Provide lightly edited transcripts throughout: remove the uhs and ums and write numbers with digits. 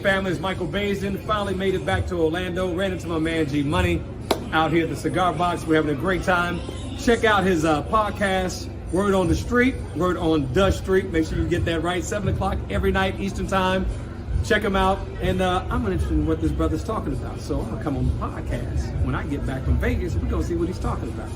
family? It's Michael Baisden. Finally made it back to Orlando. Ran into my man G Money out here at the Cigar Box. We're having a great time. Check out his podcast, Word on the Street, Word on the Street. Make sure you get that right. 7 o'clock every night Eastern Time. Check him out. And I'm interested in what this brother's talking about. So I'm going to come on the podcast when I get back from Vegas. We're going to see what he's talking about.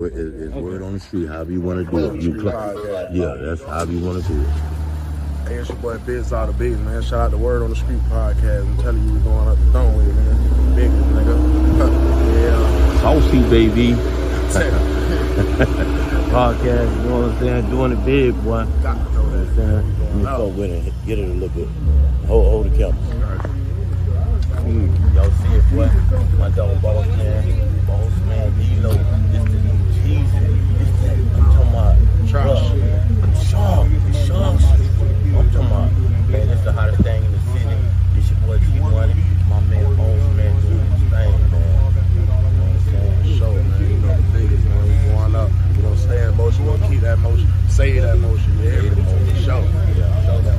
It's Word on the Street, however you want to do it. Yeah, that's however you want to do it. Hey, it's your boy Biz Out of Biz, man. Shout out to Word on the Street podcast. I'm telling you, we're going up the throne with it, man. Big nigga. Yeah. Saucy, baby. Podcast, you know what I'm saying? Doing it big, boy. Got to know that. Let me start with it. Get it a little bit. Hold the camera. Y'all see it, boy? My dog, Boss Man. Boss Man, D-Lo. This the new cheese. I'm talking about Trash. shark. It's shark shit. I'm talking about, man, it's the hottest thing in the city. It's your boy G-Money. My man, Boss Man, doing his thing, man. You know what I'm saying? Show, man. You know the biggest, man. We going up. You know, stay in motion. We'll keep that motion. Save that motion. Yeah, every motion. Show. Yeah, show that.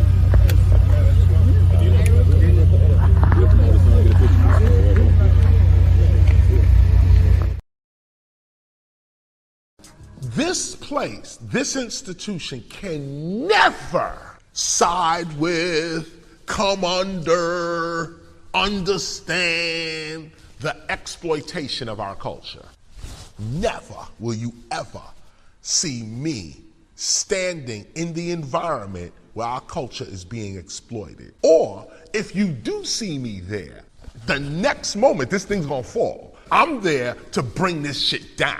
This place, this institution can never side with, come under, understand the exploitation of our culture. Never will you ever see me standing in the environment where our culture is being exploited. Or if you do see me there, the next moment this thing's gonna fall. I'm there to bring this shit down.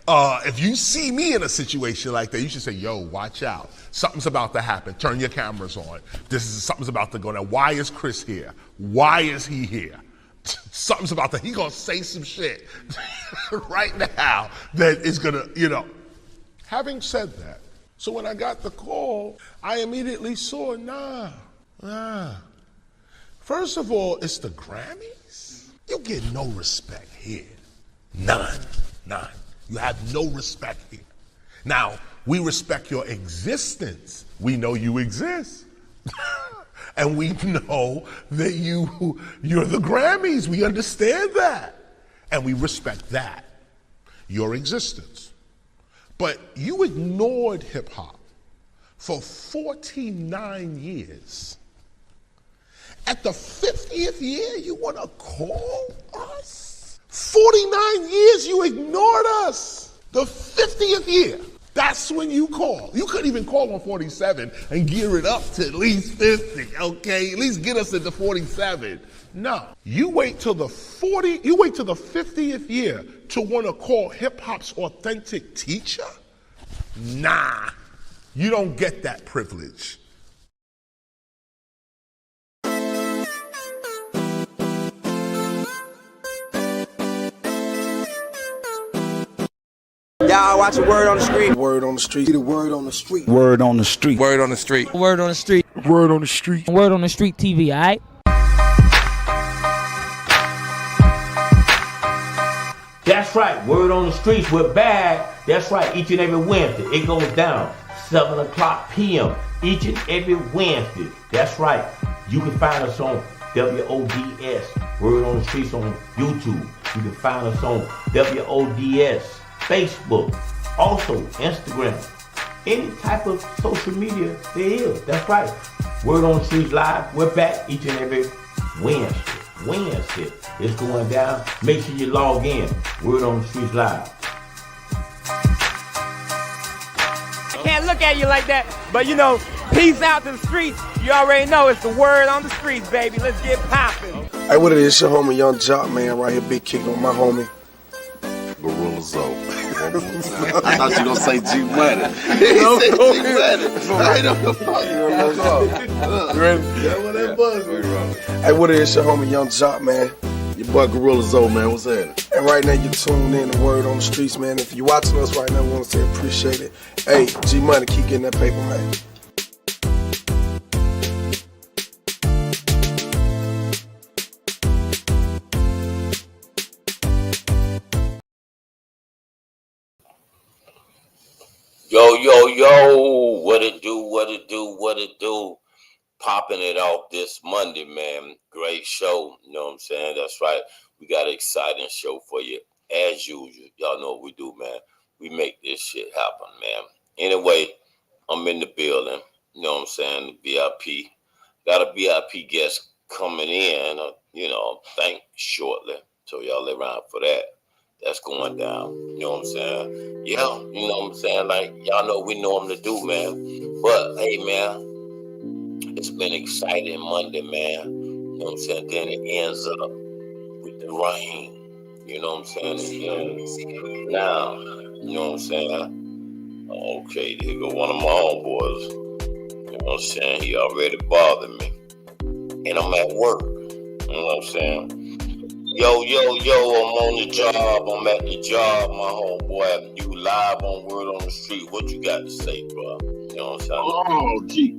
If you see me in a situation like that, you should say, yo, watch out. Something's about to happen. Turn your cameras on. Something's about to go down. Why is Chris here? Why is he here? Something's about to, he gonna say some shit right now that is gonna, you know. Having said that, so when I got the call, I immediately saw, nah. First of all, it's the Grammys. You get no respect here. None. You have no respect here. Now, we respect your existence. We know you exist. And we know that you're the Grammys. We understand that. And we respect that, your existence. But you ignored hip hop for 49 years. At the 50th year, you want to call us? 49 years you ignored us. The 50th year, that's when you call. You couldn't even call on 47 and gear it up to at least 50, okay? At least get us into 47. No, you wait till the 50th year to want to call hip hop's authentic teacher? Nah, you don't get that privilege. Y'all watching Word on the Street. Word on the Street. The Word on the Street. Word on the Street. Word on the Street. Word on the Street. Word on the Street. Word on the Street TV, alright? That's right, Word on the Streets, we're back. That's right, each and every Wednesday. It goes down 7 o'clock p.m. each and every Wednesday. That's right. You can find us on WODS, Word on the Streets on YouTube. You can find us on WODS, Facebook, also Instagram. Any type of social media there is. That's right. Word on the Streets Live. We're back each and every Wednesday. It's going down. Make sure you log in. Word on the Streets Live. I can't look at you like that, but you know, peace out to the streets. You already know it's the Word on the Streets, baby. Let's get poppin'. Hey, what it is? It's your homie Young Jock, man, right here. Big kick on my homie. Gorilla Zoe. I thought you were gonna say G Money. He said G Money. Right on the fuck. You ready? That's what that buzz. Hey, what it is? It's your homie Young Jock, man. Your boy Gorilla Zoe, man. What's happening? And right now you tuned in to Word on the Streets, man. If you're watching us right now, we want to say appreciate it. Hey, G Money, keep getting that paper, man. Yo, what it do? Popping it off this Monday, man. Great show. You know what I'm saying? That's right. We got an exciting show for you. As usual. Y'all know what we do, man. We make this shit happen, man. Anyway, I'm in the building. You know what I'm saying? The VIP. Got a VIP guest coming in, think shortly. So y'all around for that. That's going down. You know what I'm saying? Yeah, you know what I'm saying? Like, y'all know we know them to do, man. But, hey, man, it's been exciting Monday, man. You know what I'm saying? Then it ends up with the rain. You know what I'm saying? And now, you know what I'm saying? Okay, here go one of my homeboys. You know what I'm saying? He already bothered me. And I'm at work. You know what I'm saying? Yo, I'm on the job. I'm at the job, my homeboy. You live on Word on the Street. What you got to say, bro? You know what I'm saying? Oh, G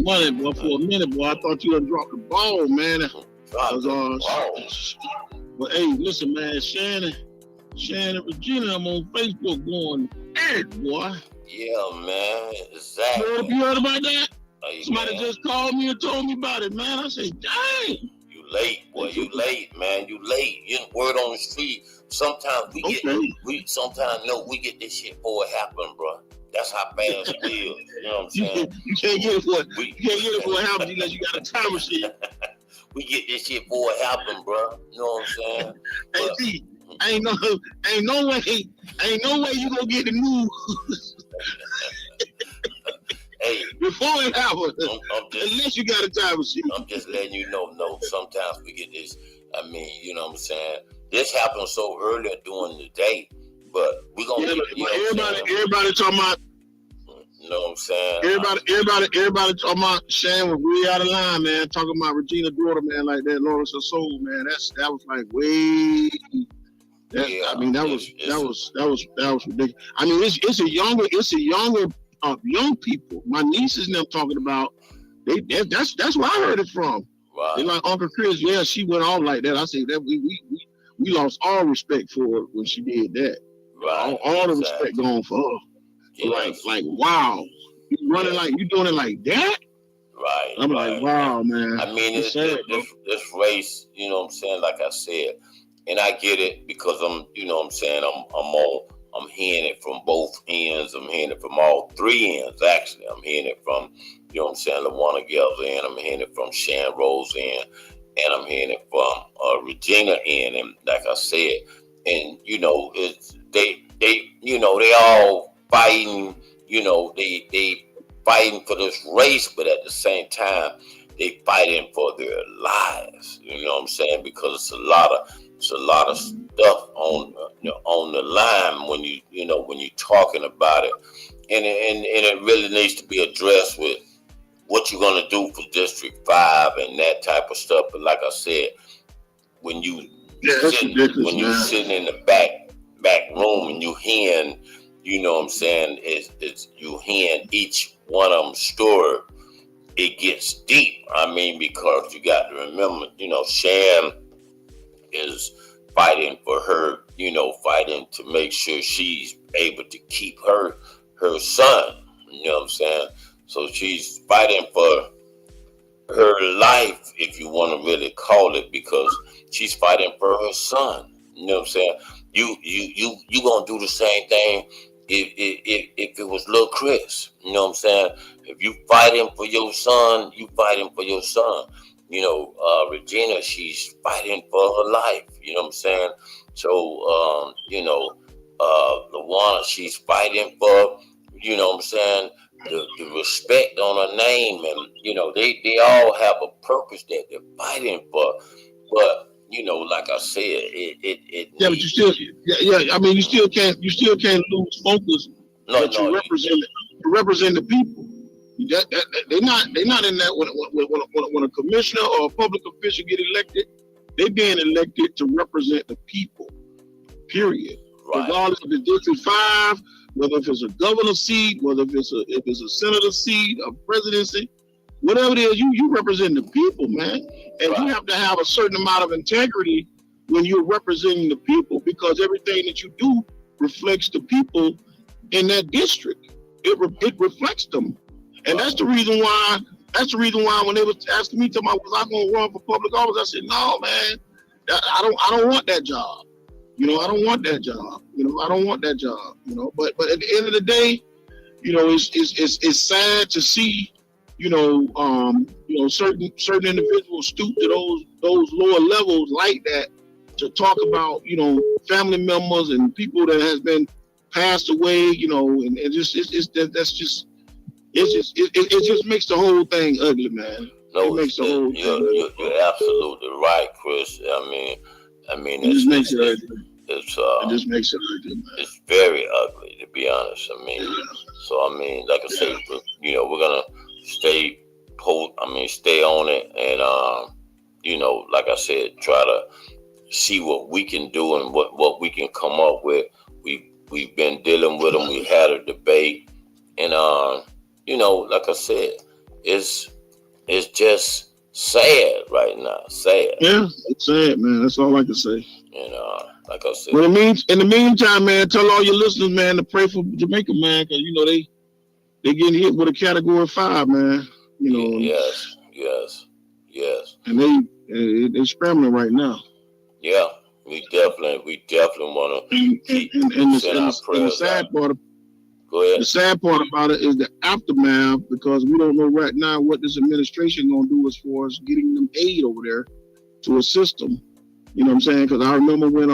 Money, boy. For a minute, boy, I thought you had dropped the ball, man. But hey, listen, man, Shannon, Regina, I'm on Facebook going, hey, boy. Yeah, man, exactly. You heard about that? Hey, somebody just called me and told me about it, man. I said, dang. You late, boy. You late, man. You late. You Word on the Street. Sometimes we get this shit before it happen, bro. That's how fast it is. You know what I'm saying? You can't get it before it happens unless you got a time machine. We get this shit before it happen, bro. You know what I'm saying? Hey, G, ain't no way you gonna get the news. Hey, before it happens, unless you got a time machine. I'm just letting you know, sometimes we get this. I mean, you know what I'm saying? This happens so early during the day, but we're gonna everybody talking about. You know what I'm saying? Everybody talking about Shan was way out of line, man. Talking about Regina daughter, man, like that, Lawrence her soul, man. That was like way. That was ridiculous. I mean, it's a younger young people. My nieces and them talking about. That's where I heard it from. Right. They like Uncle Chris. Yeah, she went off like that. I said that we lost all respect for her when she did that. Right. All the respect going for her. Yes. Like wow, you running like you doing it like that? Right. I'm like, wow, man. I mean, this race, you know what I'm saying? Like I said, and I get it because I'm, you know what I'm saying? I'm hearing it from both ends. I'm hearing it from all three ends, actually. I'm hearing it from, you know what I'm saying, LaWanna Gell's end. I'm hearing it from Shan Rose end. And I'm hearing it from Regina end. And like I said, and, you know, they all fighting, you know, they fighting for this race, but at the same time, they fighting for their lives. You know what I'm saying? Because it's a lot of stuff on the line when you're talking about it, and it really needs to be addressed with what you're gonna do for District 5 and that type of stuff. But like I said, when you sitting in the back room and you hearing, you know what I'm saying, it's you hearing each one of them story, it gets deep. I mean, because you got to remember, you know, Shan is fighting for her, you know, fighting to make sure she's able to keep her son. You know what I'm saying? So she's fighting for her life, if you want to really call it, because she's fighting for her son. You know what I'm saying? You gonna do the same thing if it was Lil Chris. You know what I'm saying? If you fighting for your son, you fighting for your son. You know, Regina, she's fighting for her life. You know what I'm saying? So, you know, LaWanna, she's fighting for, you know what I'm saying, the respect on her name. And, you know, they all have a purpose that they're fighting for. But, you know, like I said, it yeah, but you still, I mean, you still can't lose focus. You represent the people. They're not in that when a commissioner or a public official get elected, they're being elected to represent the people. Period. Right. Regardless if it's District 5, whether if it's a governor seat, whether if it's a senator seat, a presidency, whatever it is, you represent the people, man. And you have to have a certain amount of integrity when you're representing the people, because everything that you do reflects the people in that district. It reflects them, and that's the reason why. That's the reason why when they was asking me, was I going to run for public office? I said, no, man, I don't want that job. You know, I don't want that job. You know, I don't want that job. You know, but at the end of the day, you know, it's sad to see, certain individuals stoop to those lower levels like that to talk about, family members and people that has been passed away, and it just makes the whole thing ugly, man. No, it makes the whole thing. You're absolutely right, Chris. I mean, it just makes it ugly. It just makes it ugly, man. It's very ugly, to be honest. So like I said, we're gonna stay on it, and like I said, try to see what we can do and what we can come up with. We've been dealing with them. We had a debate, and like I said, it's just sad right now. Sad. Yeah, it's sad, man. That's all I can say. And like I said, well, in the meantime, man, tell all your listeners, man, to pray for Jamaica, man, because they getting hit with a Category 5, man. Yes. And they're scrambling right now. Yeah, we definitely want to keep sending our prayers out. Go ahead. The sad part about it is the aftermath, because we don't know right now what this administration is going to do as far as getting them aid over there to assist them. You know what I'm saying? Because I remember when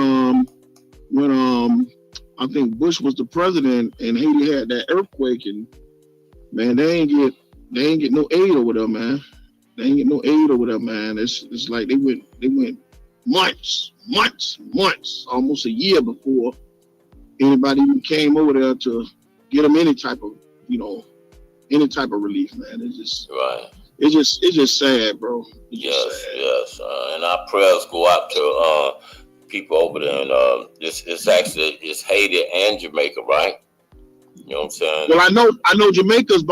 I think Bush was the president and Haiti had that earthquake, and man, they ain't get no aid over there, man. They ain't get no aid over there, man. It's like they went months, almost a year before anybody even came over there to get them any type of relief, man. It's just right. It's just sad, bro. Yes. And our prayers go out to people over there, and it's Haiti and Jamaica, right? You know what I'm saying? Well, I know Jamaica's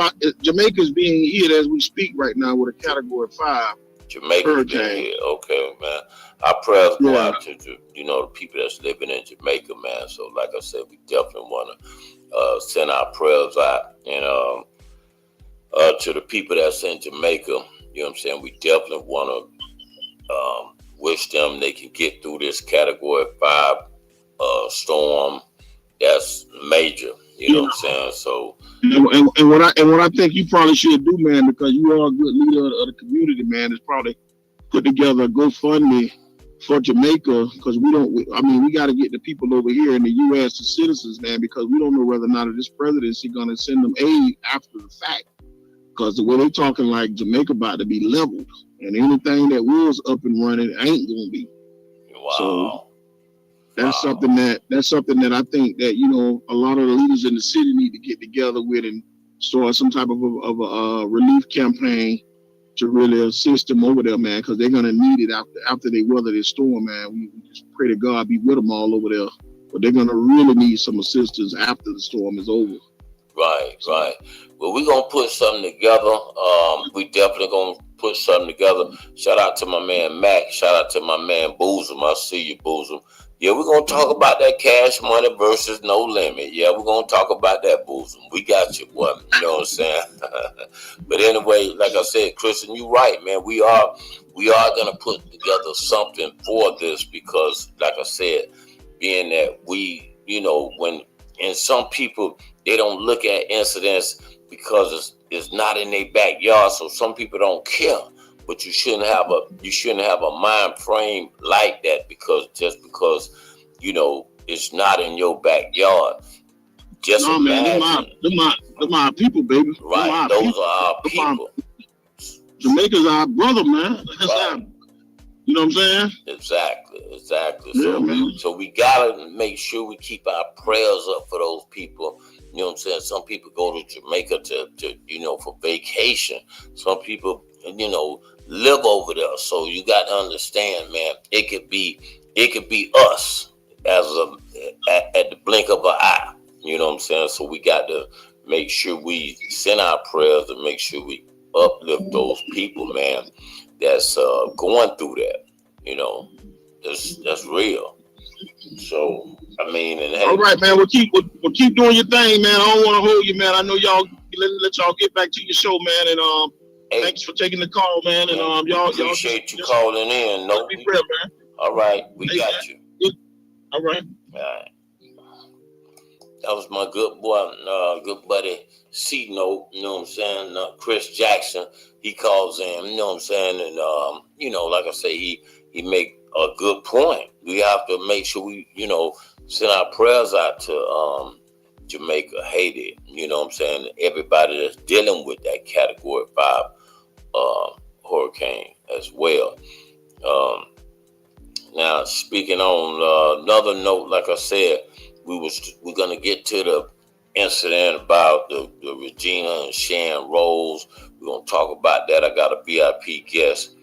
being hit as we speak right now with a Category 5 hurricane. Okay, man. Our prayers go out to the people that's living in Jamaica, man. So, like I said, we definitely want to send our prayers out, and to the people that's in Jamaica. You know what I'm saying? We definitely want to wish them they can get through this Category 5 storm. That's major. You know what I'm saying? So, and what I think you probably should do, man, because you are a good leader of the community, man, is probably put together a GoFundMe for Jamaica, because we got to get the people over here in the U.S. the citizens, man, because we don't know whether or not this presidency going to send them aid after the fact, because the way they're talking like Jamaica about to be leveled, and anything that was up and running ain't going to be. Wow. So, that's something that I think that, a lot of the leaders in the city need to get together with and start some type of a relief campaign to really assist them over there, man, because they're going to need it after they weather this storm, man. We just pray to God be with them all over there, but they're going to really need some assistance after the storm is over. Right. Well, we're going to put something together. We definitely going to put something together. Shout out to my man, Mac. Shout out to my man, Boozum. I see you, Boozum. Yeah, we're going to talk about that Cash Money versus No Limit. Yeah, we're going to talk about that, Boozum. We got you, boy. You know what I'm saying? But anyway, like I said, Christian, you're right, man. We are going to put together something for this because, like I said, being that we, and some people, they don't look at incidents because it's not in their backyard, so some people don't care. But you shouldn't have a mind frame like that because it's not in your backyard. Just no, imagine. Man, they're my people, baby. Right, those are our people. Jamaica's our brother, man. Right. You know what I'm saying? Exactly. Yeah, So we gotta make sure we keep our prayers up for those people. You know what I'm saying? Some people go to Jamaica to for vacation. Some people, live over there. So you got to understand, man, it could be us at the blink of an eye. You know what I'm saying? So we got to make sure we send our prayers and make sure we uplift those people, man, that's going through that. That's real. So I mean, and hey, all right, man. We'll keep doing your thing, man. I don't want to hold you, man. I know y'all let y'all get back to your show, man. And hey, thanks for taking the call, man. And y'all appreciate you calling in. No, be real, man. All right, we got you. All right. All right. That was my good boy, good buddy, C-Note, you know what I'm saying? Chris Jackson, he calls in, you know what I'm saying? And, you know, like I say, he make a good point. We have to make sure we, you know, send our prayers out to Jamaica, Haiti, you know what I'm saying? Everybody that's dealing with that Category 5 hurricane as well. Now, speaking on another note, like I said, we're gonna get to the incident about the Regina and Shan Rose. We're gonna talk about that. I got a VIP guest.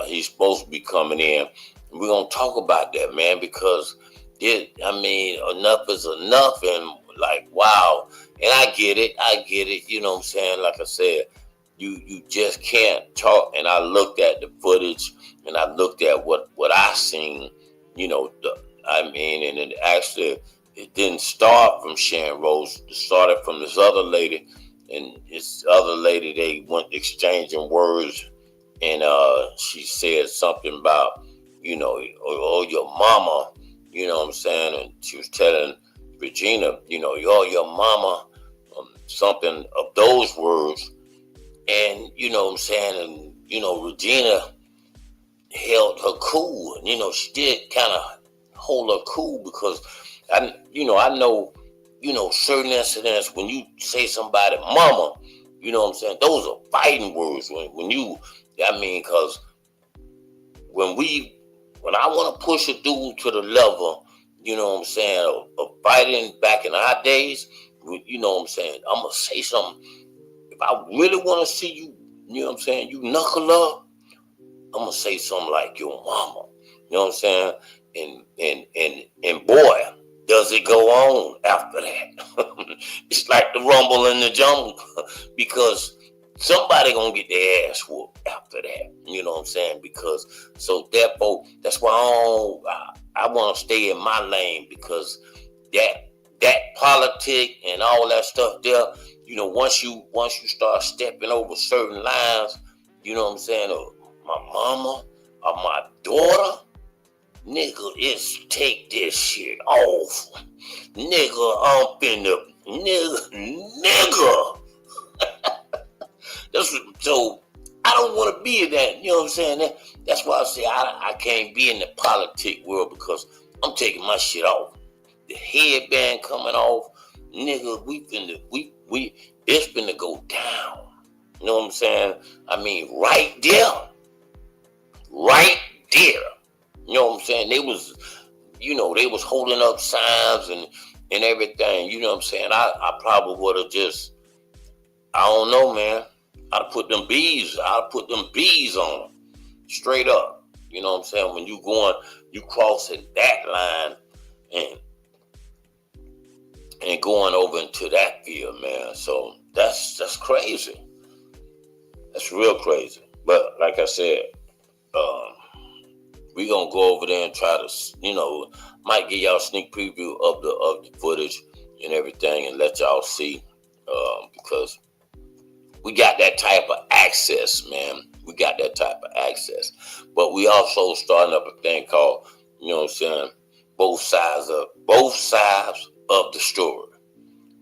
He's supposed to be coming in. And we're gonna talk about that, man, because enough is enough, and like, wow. And I get it. You know what I'm saying? Like I said, you just can't talk. And I looked at the footage, and I looked at what I seen. You know, and it actually, it didn't start from Shan Rose. It started from this other lady, and this other lady, they went exchanging words, and she said something about, you know, oh, your mama, you know what I'm saying? And she was telling Regina, you know, your mama, something of those words. And, you know what I'm saying? And, you know, Regina held her cool. And, you know, she did kind of hold her cool because I know, you know, certain incidents when you say somebody mama, you know what I'm saying, those are fighting words because when I want to push a dude to the level, you know what I'm saying, of fighting back in our days, you know what I'm saying, I'm gonna say something. If I really want to see you, you know what I'm saying, you knuckle up, I'm gonna say something like your mama, you know what I'm saying? And boy, does it go on after that. It's like the rumble in the jungle because somebody gonna get their ass whooped after that. You know what I'm saying? Because so therefore, that's why I want to stay in my lane, because that politic and all that stuff there, you know, once you start stepping over certain lines, you know what I'm saying, or my mama or my daughter, nigga, it's take this shit off. Nigga, I'm finna, nigga. So I don't want to be in that, you know what I'm saying? That's why I say I can't be in the politic world, because I'm taking my shit off. The headband coming off, nigga, it's finna go down. You know what I'm saying? I mean, right there. You know what I'm saying? They was holding up signs and everything. You know what I'm saying? I probably would have just, I don't know, man. I'd put them bees on them. Straight up. You know what I'm saying? When you crossing that line and going over into that field, man. So that's crazy. That's real crazy. But like I said, we gonna go over there and try to, you know, might give y'all a sneak preview of the footage and everything, and let y'all see, because we got that type of access, man. We got that type of access. But we also starting up a thing called, you know what I'm saying, both sides of the story.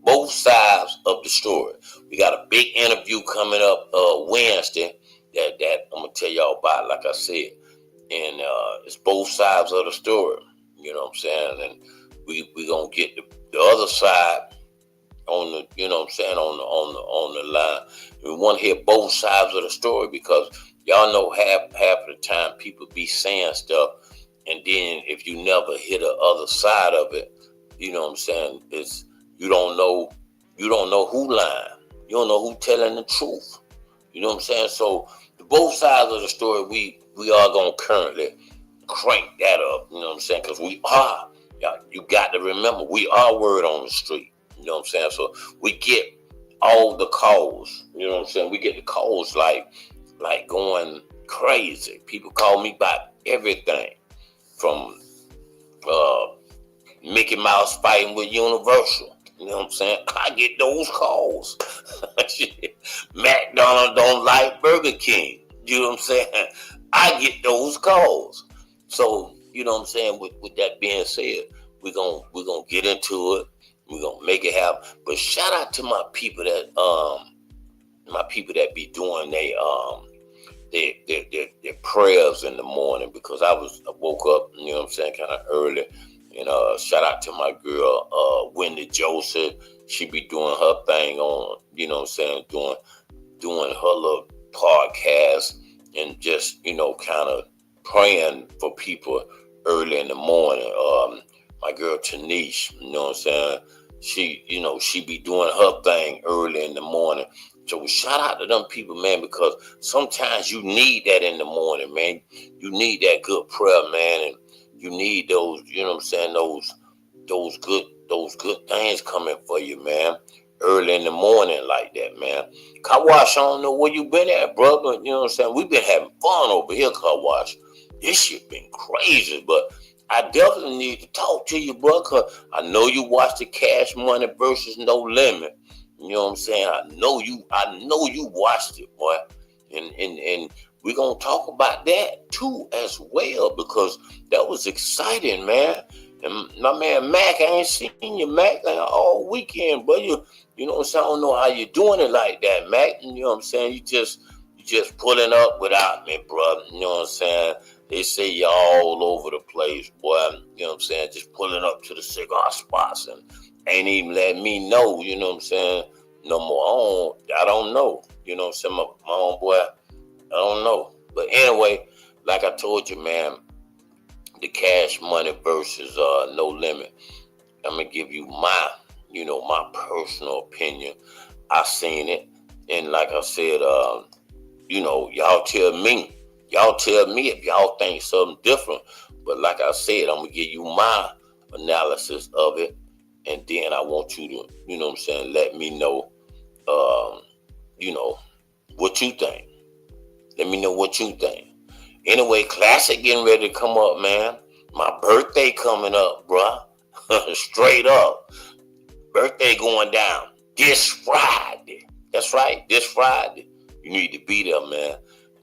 Both sides of the story. We got a big interview coming up Wednesday that I'm gonna tell y'all about, like I said. And it's both sides of the story. You know what I'm saying? And we gonna get the other side on the, you know what I'm saying, on the line. We want to hear both sides of the story, because y'all know half of the time people be saying stuff, and then if you never hear the other side of it, you know what I'm saying, it's you don't know who lying. You don't know who telling the truth. You know what I'm saying? So the both sides of the story, we are gonna currently crank that up. You know what I'm saying? Because we are. You got to remember, we are word on the street. You know what I'm saying? So we get all the calls. You know what I'm saying? We get the calls like going crazy. People call me about everything. Mickey Mouse fighting with Universal. You know what I'm saying? I get those calls. McDonald's don't like Burger King. You know what I'm saying? I get those calls. So, you know what I'm saying? With that being said, we're gonna get into it. We're gonna make it happen. But shout out to my people that be doing their prayers in the morning, because I woke up, you know what I'm saying, kind of early. And shout out to my girl, Wendy Joseph. She be doing her thing on, you know what I'm saying, doing her little podcast and just, you know, kind of praying for people early in the morning. My girl Tanisha, you know what I'm saying, she be doing her thing early in the morning. So shout out to them people, man, because sometimes you need that in the morning, man. You need that good prayer, man, and you need those, you know what I'm saying, those good things coming for you, man, early in the morning like that, man. Car Wash, I don't know where you been at, brother. You know what I'm saying? We've been having fun over here, Car Wash. This shit been crazy, but I definitely need to talk to you, bro, because I know you watched the Cash Money versus No Limit. You know what I'm saying? I know you watched it, boy. And we're going to talk about that too as well, because that was exciting, man. And my man Mac, I ain't seen you, Mac, like all weekend, bro. You know what I'm saying? I don't know how you doing it like that, Mac. You know what I'm saying? You just pulling up without me, bro. You know what I'm saying? They say you all over the place, boy. You know what I'm saying? Just pulling up to the cigar spots and ain't even letting me know, you know what I'm saying, no more. I don't know. You know what I'm saying? My own boy, I don't know. But anyway, like I told you, man, the Cash Money versus No Limit. I'm going to give you my personal opinion. I seen it. And like I said, y'all tell me if y'all think something different. But like I said, I'm going to give you my analysis of it. And then I want you to, you know what I'm saying, let me know, what you think. Let me know what you think. Anyway, Classic getting ready to come up, man. My birthday coming up, bruh. Straight up. Birthday going down this Friday. That's right, this Friday. You need to be there, man.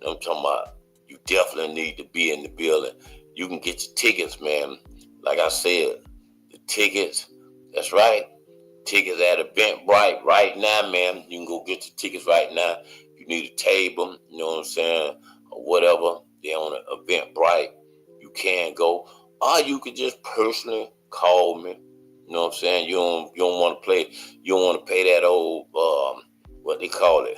I'm talking about you definitely need to be in the building. You can get your tickets, man. Like I said, the tickets, that's right. Tickets at Eventbrite right now, man. You can go get your tickets right now. You need a table, you know what I'm saying, or whatever. They're on Eventbrite. You can go. Or you could just personally call me. You know what I'm saying? You don't want to play. You don't want to pay that old, what they call it.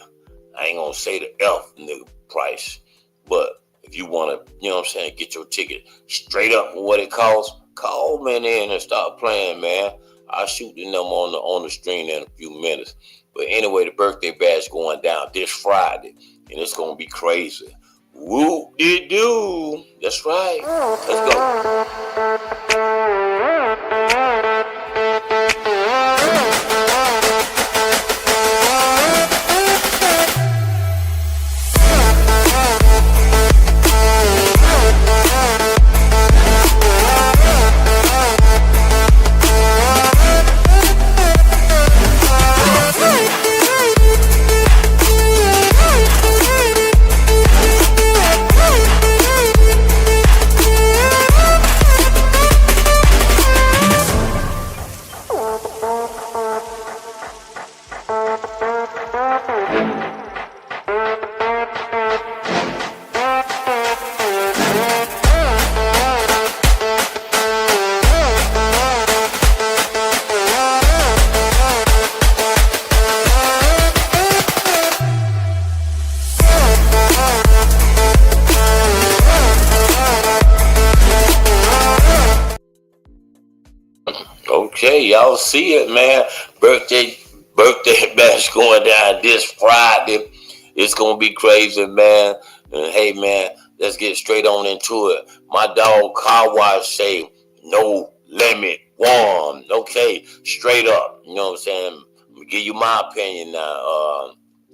I ain't going to say the F nigga price. But if you want to, you know what I'm saying, get your ticket straight up for what it costs, call me in and start playing, man. I'll shoot the number on the screen in a few minutes. But anyway, the birthday bash going down this Friday, and it's going to be crazy. Whoop-de-doo. That's right. Let's go. Okay, y'all see it, man. Birthday bash going down this Friday. It's gonna be crazy, man. And hey, man, let's get straight on into it. My dog Car Wash say No Limit won. Okay, straight up. You know what I'm saying? I'm gonna give you my opinion now.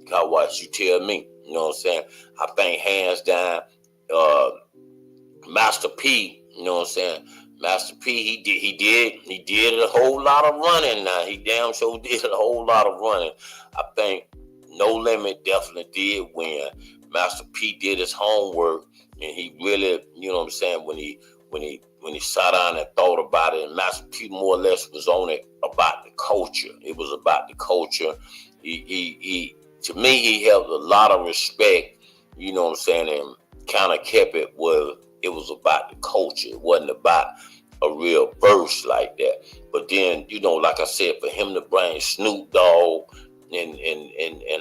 Car Wash, you tell me. You know what I'm saying? I think hands down, Master P. You know what I'm saying? Master P, he did a whole lot of running now. He damn sure did a whole lot of running. I think No Limit definitely did win. Master P did his homework, and he really, you know what I'm saying, when he sat down and thought about it, and Master P more or less was on it about the culture. It was about the culture. He to me, he held a lot of respect, you know what I'm saying, and kind of kept it where it was about the culture. It wasn't about a real verse like that. But then, you know, like I said, for him to bring Snoop Dogg and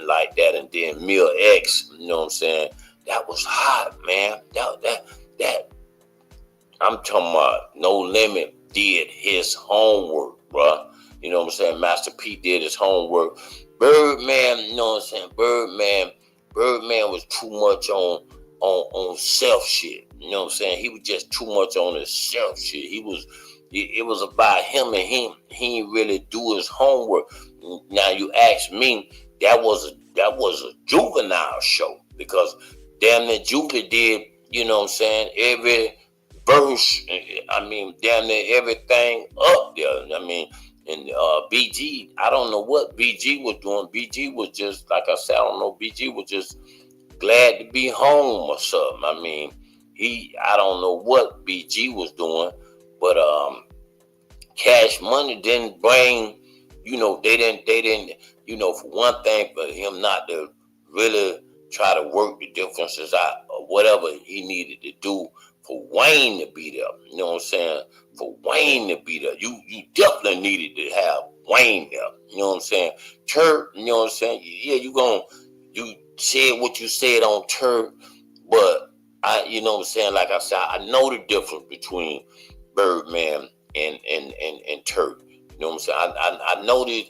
like that, and then Mill X, you know what I'm saying, that was hot, man. That I'm talking about No Limit did his homework, bruh. You know what I'm saying? Master P did his homework. Birdman, you know what I'm saying? Birdman was too much on self shit. You know what I'm saying? He was just too much on his self shit. It was about him, and he didn't really do his homework. Now you ask me, that was a Juvenile show, because damn near Juvie did, you know what I'm saying, every verse, I mean, damn near everything up there. I mean, and BG, I don't know what BG was doing. BG was just, like I said, I don't know, BG was just glad to be home or something. I mean, I don't know what BG was doing, but Cash Money didn't bring, you know, they didn't, you know, for one thing, for him not to really try to work the differences out or whatever he needed to do for Wayne to be there. You know what I'm saying? For Wayne to be there. You definitely needed to have Wayne there. You know what I'm saying? Turk, you know what I'm saying? Yeah, you said what you said on Turk, but you know what I'm saying? Like I said, I know the difference between Birdman and Turk. You know what I'm saying?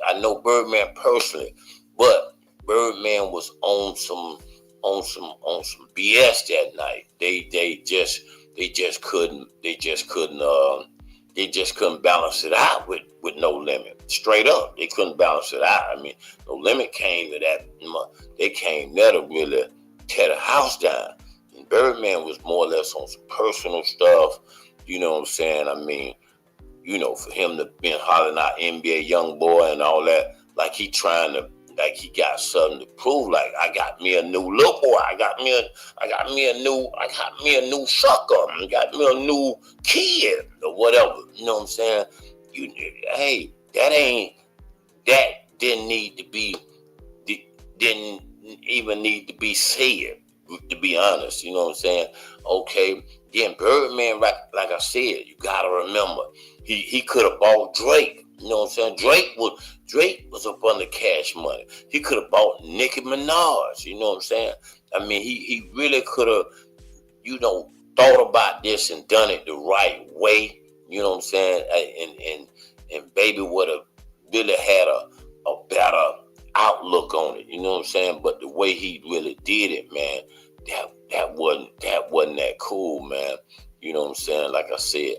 I know Birdman personally, but Birdman was on some BS that night. They just couldn't balance it out with No Limit. Straight up, they couldn't balance it out. I mean, No Limit came to that. They came there to really tear the house down. And Birdman was more or less on some personal stuff. You know what I'm saying? I mean, you know, for him to be hollering out NBA young boy and all that, like he got something to prove. Like, I got me a new little boy. I got me a new sucker. I got me a new kid or whatever. You know what I'm saying? Didn't even need to be said, to be honest. You know what I'm saying? Okay. Then Birdman, like I said, you gotta remember, he could have bought Drake. You know what I'm saying? Drake was up under Cash Money. He could have bought Nicki Minaj. You know what I'm saying? I mean, he really could have, you know, thought about this and done it the right way. You know what I'm saying? And Baby would have really had a better outlook on it. You know what I'm saying? But the way he really did it, man, that wasn't that cool, man. You know what I'm saying? Like I said.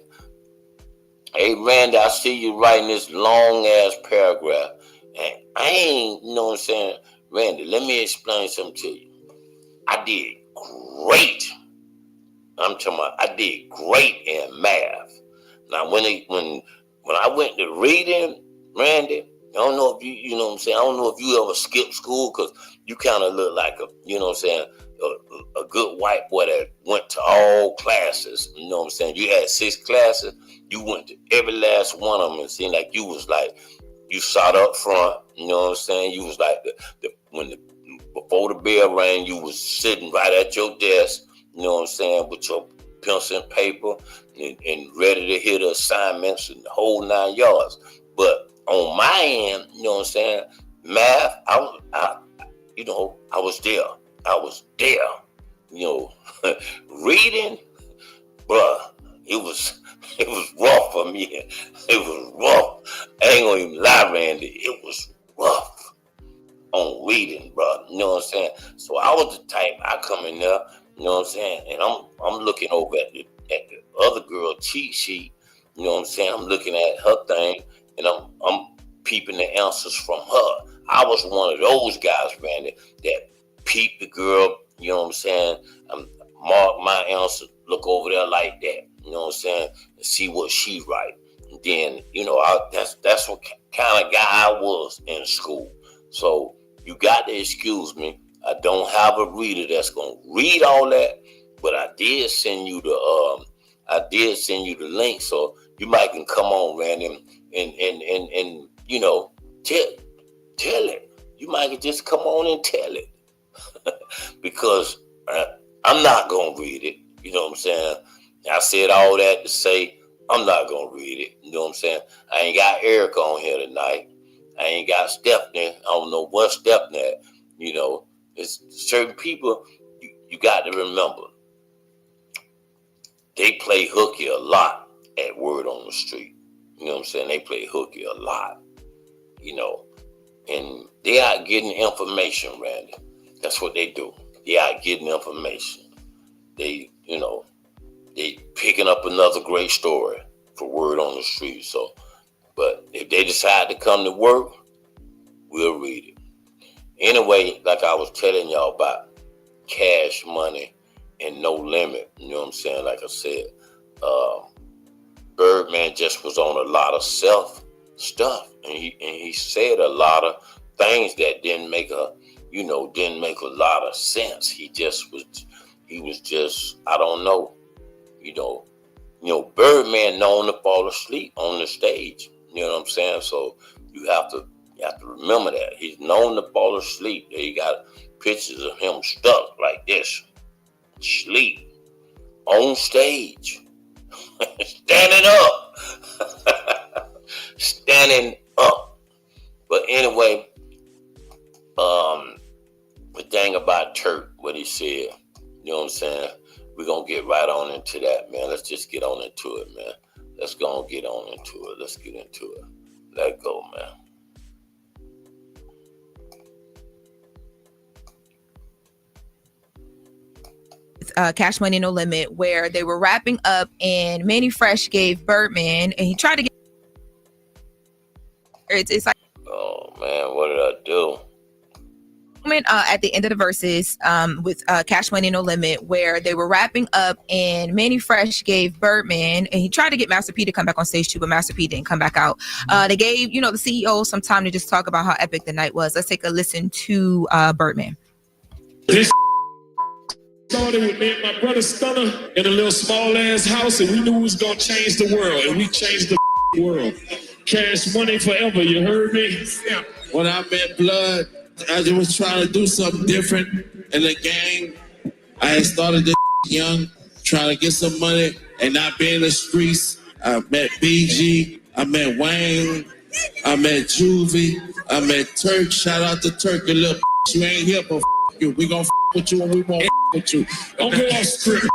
Hey, Randy, I see you writing this long-ass paragraph. And I ain't, you know what I'm saying? Randy, let me explain something to you. I did great. I'm talking about I did great in math. Now, when I went to reading, Randy, I don't know if you know what I'm saying? I don't know if you ever skipped school, because you kind of look like a, you know what I'm saying, a good white boy that went to all classes. You know what I'm saying? You had 6 classes. You went to every last one of them. It seemed like you was like, you sat up front. You know what I'm saying? You was like, before the bell rang, you was sitting right at your desk. You know what I'm saying? With your pencil and paper and ready to hit the assignments and the whole 9 yards. But on my end, you know what I'm saying? Math, I was there. I was there. You know, reading, bruh, it was rough for me. It was rough. I ain't gonna even lie, Randy. It was rough on reading, bro. You know what I'm saying? So I was the type, I come in there, you know what I'm saying? And I'm looking over at the other girl cheat sheet. You know what I'm saying? I'm looking at her thing, and I'm peeping the answers from her. I was one of those guys, Randy, that peeped the girl, you know what I'm saying? Mark my answer, look over there like that. You know what I'm saying? And see what she write. And then, you know, that's what kind of guy I was in school. So you got to excuse me. I don't have a reader that's gonna read all that, but I did send you the link, so you might can come on, man, and you know, tell it. You might just come on and tell it. Because I'm not gonna read it. You know what I'm saying? I said all that to say I'm not gonna read it. You know what I'm saying? I ain't got Erica on here tonight. I ain't got Stephanie. I don't know what Stephanie at. You know, it's certain people you got to remember. They play hooky a lot at Word on the Street. You know what I'm saying? They play hooky a lot. You know, and they out getting information, Randy. That's what they do. They out getting information. They, you know, they picking up another great story for Word on the Street. So, but if they decide to come to work, we'll read it. Anyway, like I was telling y'all about Cash Money and No Limit, you know what I'm saying? Like I said, Birdman just was on a lot of self stuff, and he said a lot of things that didn't make a lot of sense. He was just, I don't know, you know, Birdman known to fall asleep on the stage. You know what I'm saying? So you have to remember that. He's known to fall asleep. They got pictures of him stuck like this, sleep, on stage, standing up. Standing up. But anyway, the thing about Turk, what he said, you know what I'm saying? We're going to get right on into that, man. Let's just get on into it, man. Let's go and get on into it. Let's get into it. Let go, man. Cash Money No Limit, where they were wrapping up and Mannie Fresh gave Birdman, and he tried to get it's like, oh man, what did I do? At the end of the verses with Cash Money No Limit, where they were wrapping up and Mannie Fresh gave Birdman, and he tried to get Master P to come back on stage too, but Master P didn't come back out. They gave, you know, the CEO some time to just talk about how epic the night was. Let's take a listen to Birdman. This started with me and my brother Stunner in a little small ass house, and we knew we was gonna change the world, and we changed the world. Cash Money forever, you heard me? Yeah. When I met Blood, I just was trying to do something different in the game. I had started this young, trying to get some money and not be in the streets. I met BG, I met Wayne, I met Juvie, I met Turk. Shout out to Turk, you little you ain't here, but you. We gonna with you when we won't with you. Don't go off script.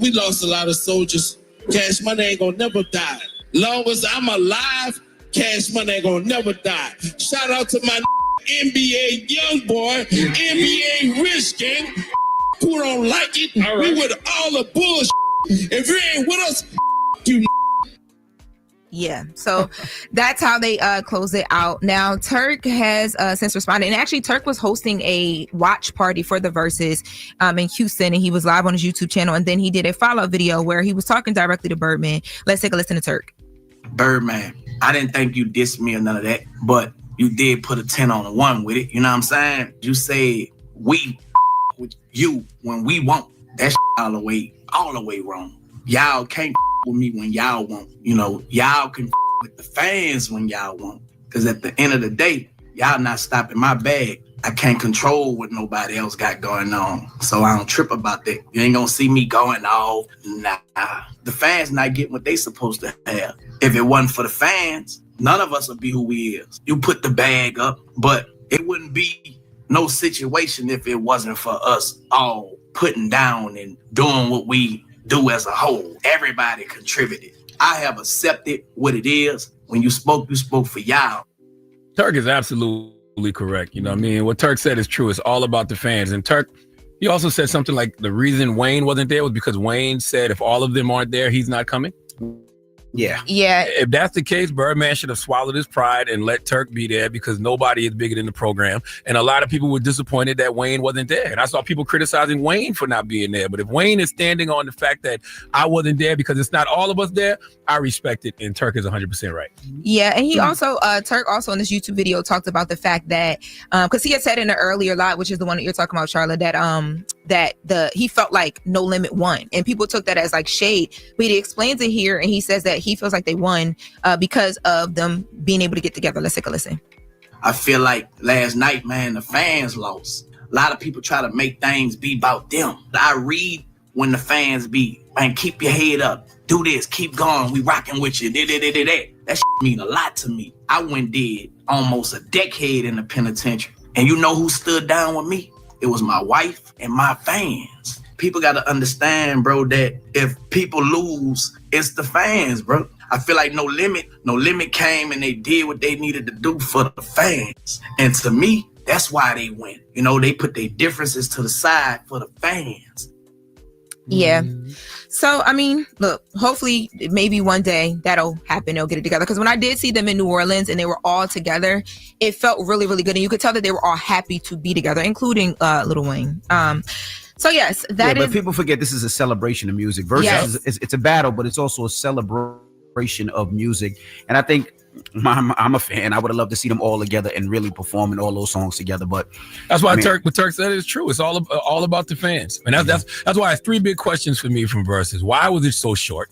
We lost a lot of soldiers. Cash Money ain't gonna never die. Long as I'm alive, Cash Money ain't gonna never die. Shout out to my NBA young boy, NBA rich gang, who don't like it. Right. We with all the bullshit. If you ain't with us, you. Yeah, so that's how they close it out. Now, Turk has since responded, and actually Turk was hosting a watch party for the verses in Houston, and he was live on his YouTube channel, and then he did a follow-up video where he was talking directly to Birdman. Let's take a listen to Turk. Birdman, I didn't think you dissed me or none of that, but you did put a 10 on a 1 with it. You know what I'm saying? You say we with you when we won't. That's all the way wrong. Y'all can't with me when y'all won't. You know, y'all can with the fans when y'all won't. Because at the end of the day, y'all not stopping my bag. I can't control what nobody else got going on. So I don't trip about that. You ain't gonna see me going off. Nah. The fans not getting what they supposed to have. If it wasn't for the fans, none of us would be who we is. You put the bag up, but it wouldn't be no situation if it wasn't for us all putting down and doing what we do as a whole. Everybody contributed. I have accepted what it is. When you spoke for y'all. Turk is absolutely correct. You know what I mean? What Turk said is true. It's all about the fans. And Turk, he also said something like the reason Wayne wasn't there was because Wayne said if all of them aren't there, he's not coming. Yeah. If that's the case, Birdman should have swallowed his pride and let Turk be there because nobody is bigger than the program. And a lot of people were disappointed that Wayne wasn't there. And I saw people criticizing Wayne for not being there. But if Wayne is standing on the fact that I wasn't there because it's not all of us there, I respect it. And Turk is 100% right. Yeah, and he also, Turk also in this YouTube video talked about the fact that, because he had said in the earlier lot, which is the one that you're talking about, Charlotte, that he felt like No Limit won, and people took that as like shade. But he explains it here, and he says that he feels like they won because of them being able to get together. Let's take a listen. I feel like last night, man, the fans lost. A lot of people try to make things be about them. I read when the fans be, man, keep your head up, do this, keep going, we rocking with you. That shit mean a lot to me. I went did almost a decade in the penitentiary, and you know who stood down with me? It was my wife and my fans. People got to understand, bro, that if people lose, it's the fans, bro. I feel like No Limit came and they did what they needed to do for the fans. And to me, that's why they win. You know, they put their differences to the side for the fans. Yeah. So, I mean, look, hopefully maybe one day that'll happen. They'll get it together. Because when I did see them in New Orleans and they were all together, it felt really, really good. And you could tell that they were all happy to be together, including Lil Wayne. So, yes, that is. But people forget this is a celebration of music. Versus it's a battle, but it's also a celebration of music. And I think I'm a fan. I would have loved to see them all together and really performing all those songs together. But that's why what Turk said is true. It's all about the fans, and that's why I have three big questions for me from Versus. Why was it so short?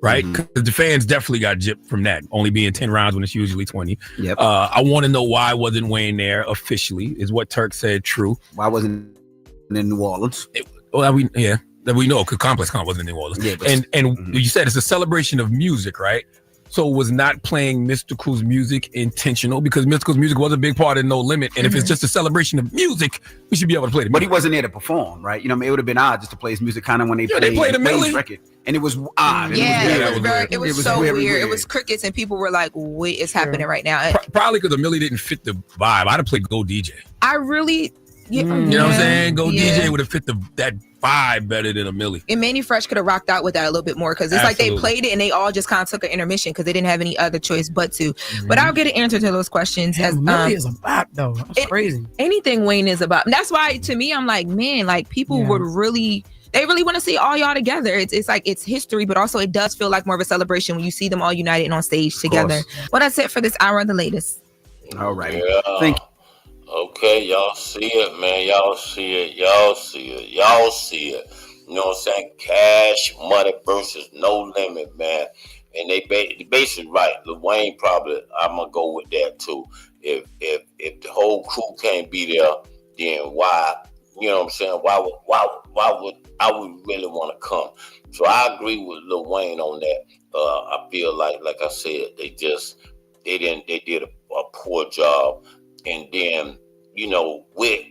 Right, because the fans definitely got gypped from that, only being 10 rounds when it's usually 20. Yep. I want to know why wasn't Wayne there officially? Is what Turk said true? Why wasn't in New Orleans? That we know because Complex Con wasn't in New Orleans. Yeah, and you said it's a celebration of music, right? So was not playing Mystikal's music intentional because Mystikal's music was a big part of No Limit. And if it's just a celebration of music, we should be able to play the music. But he wasn't there to perform, right? You know, it would have been odd just to play his music kind of when they played the Millie record. And it was odd. It was so weird. It was crickets and people were like, what is happening right now? Probably because the Millie didn't fit the vibe. I'd have played Go DJ. I really... You know what I'm saying? Go DJ would have fit that vibe better than a Millie. And Manny Fresh could have rocked out with that a little bit more because it's like they played it and they all just kind of took an intermission because they didn't have any other choice but to. But I'll get an answer to those questions. Millie is a bop though. That's crazy. Anything Wayne is about. And that's why to me I'm like, man, like people would really. They really want to see all y'all together. It's like it's history, but also it does feel like more of a celebration when you see them all united and on stage together. Well, that's it for this hour of the latest. All right. Yeah. Thank you. Okay, y'all see it, man. Y'all see it. Y'all see it. Y'all see it. You know what I'm saying? Cash Money versus No Limit, man. And they basically right. Lil Wayne probably. I'm gonna go with that too. If the whole crew can't be there, then why? You know what I'm saying? Why would I would really want to come? So I agree with Lil Wayne on that. I feel like I said, they did a poor job. And then, you know, with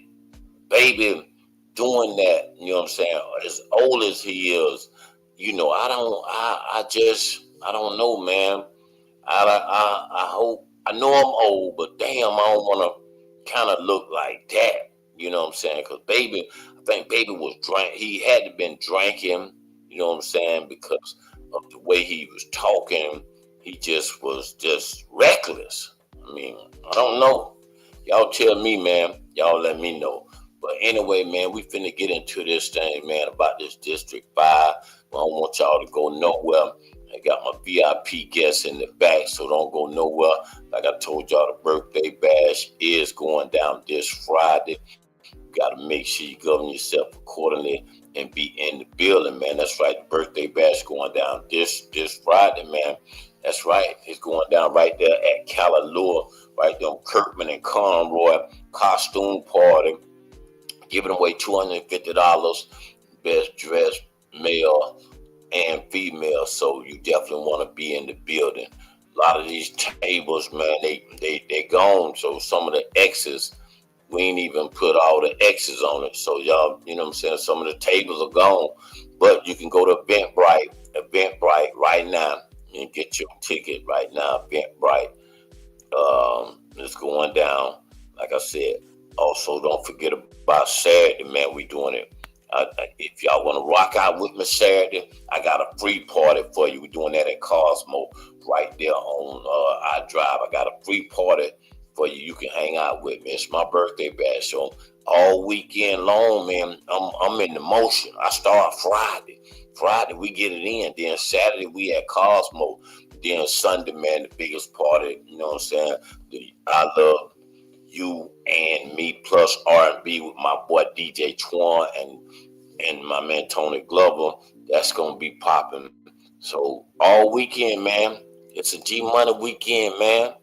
Baby doing that, you know what I'm saying, as old as he is, you know, I don't know, man. I hope, I know I'm old, but damn, I don't want to kind of look like that, you know what I'm saying? Because I think Baby was drunk. He had to been drinking, you know what I'm saying, because of the way he was talking. He just was just reckless. I mean, I don't know. Y'all tell me, man. Y'all let me know. But anyway, man, we finna get into this thing, man, about this District 5. I don't want y'all to go nowhere. I got my VIP guests in the back, so don't go nowhere. Like I told y'all, the birthday bash is going down this Friday. You got to make sure you govern yourself accordingly and be in the building, man. That's right. The birthday bash going down this Friday, man. That's right. It's going down right there at Callalure, right there on Kirkman and Conroy. Costume party. Giving away $250. Best dressed male and female. So you definitely want to be in the building. A lot of these tables, man, they gone. So some of the X's, we ain't even put all the X's on it. So y'all, you know what I'm saying? Some of the tables are gone. But you can go to Eventbrite right now. And get your ticket right now, Eventbrite. It's going down, like I said. Also, don't forget about Saturday, man. We doing it If y'all want to rock out with me Saturday, I got a free party for you. We're doing that at Cosmo right there on I Drive. I got a free party for you. You can hang out with me. It's my birthday bash, so all weekend long, man, I'm in the motion. I start Friday. Friday we get it in. Then Saturday we at Cosmo. Then Sunday, man, the biggest party. You know what I'm saying? I Love You and Me plus R&B with my boy DJ Twan and my man Tony Glover. That's gonna be popping. So all weekend, man. It's a G Money weekend, man.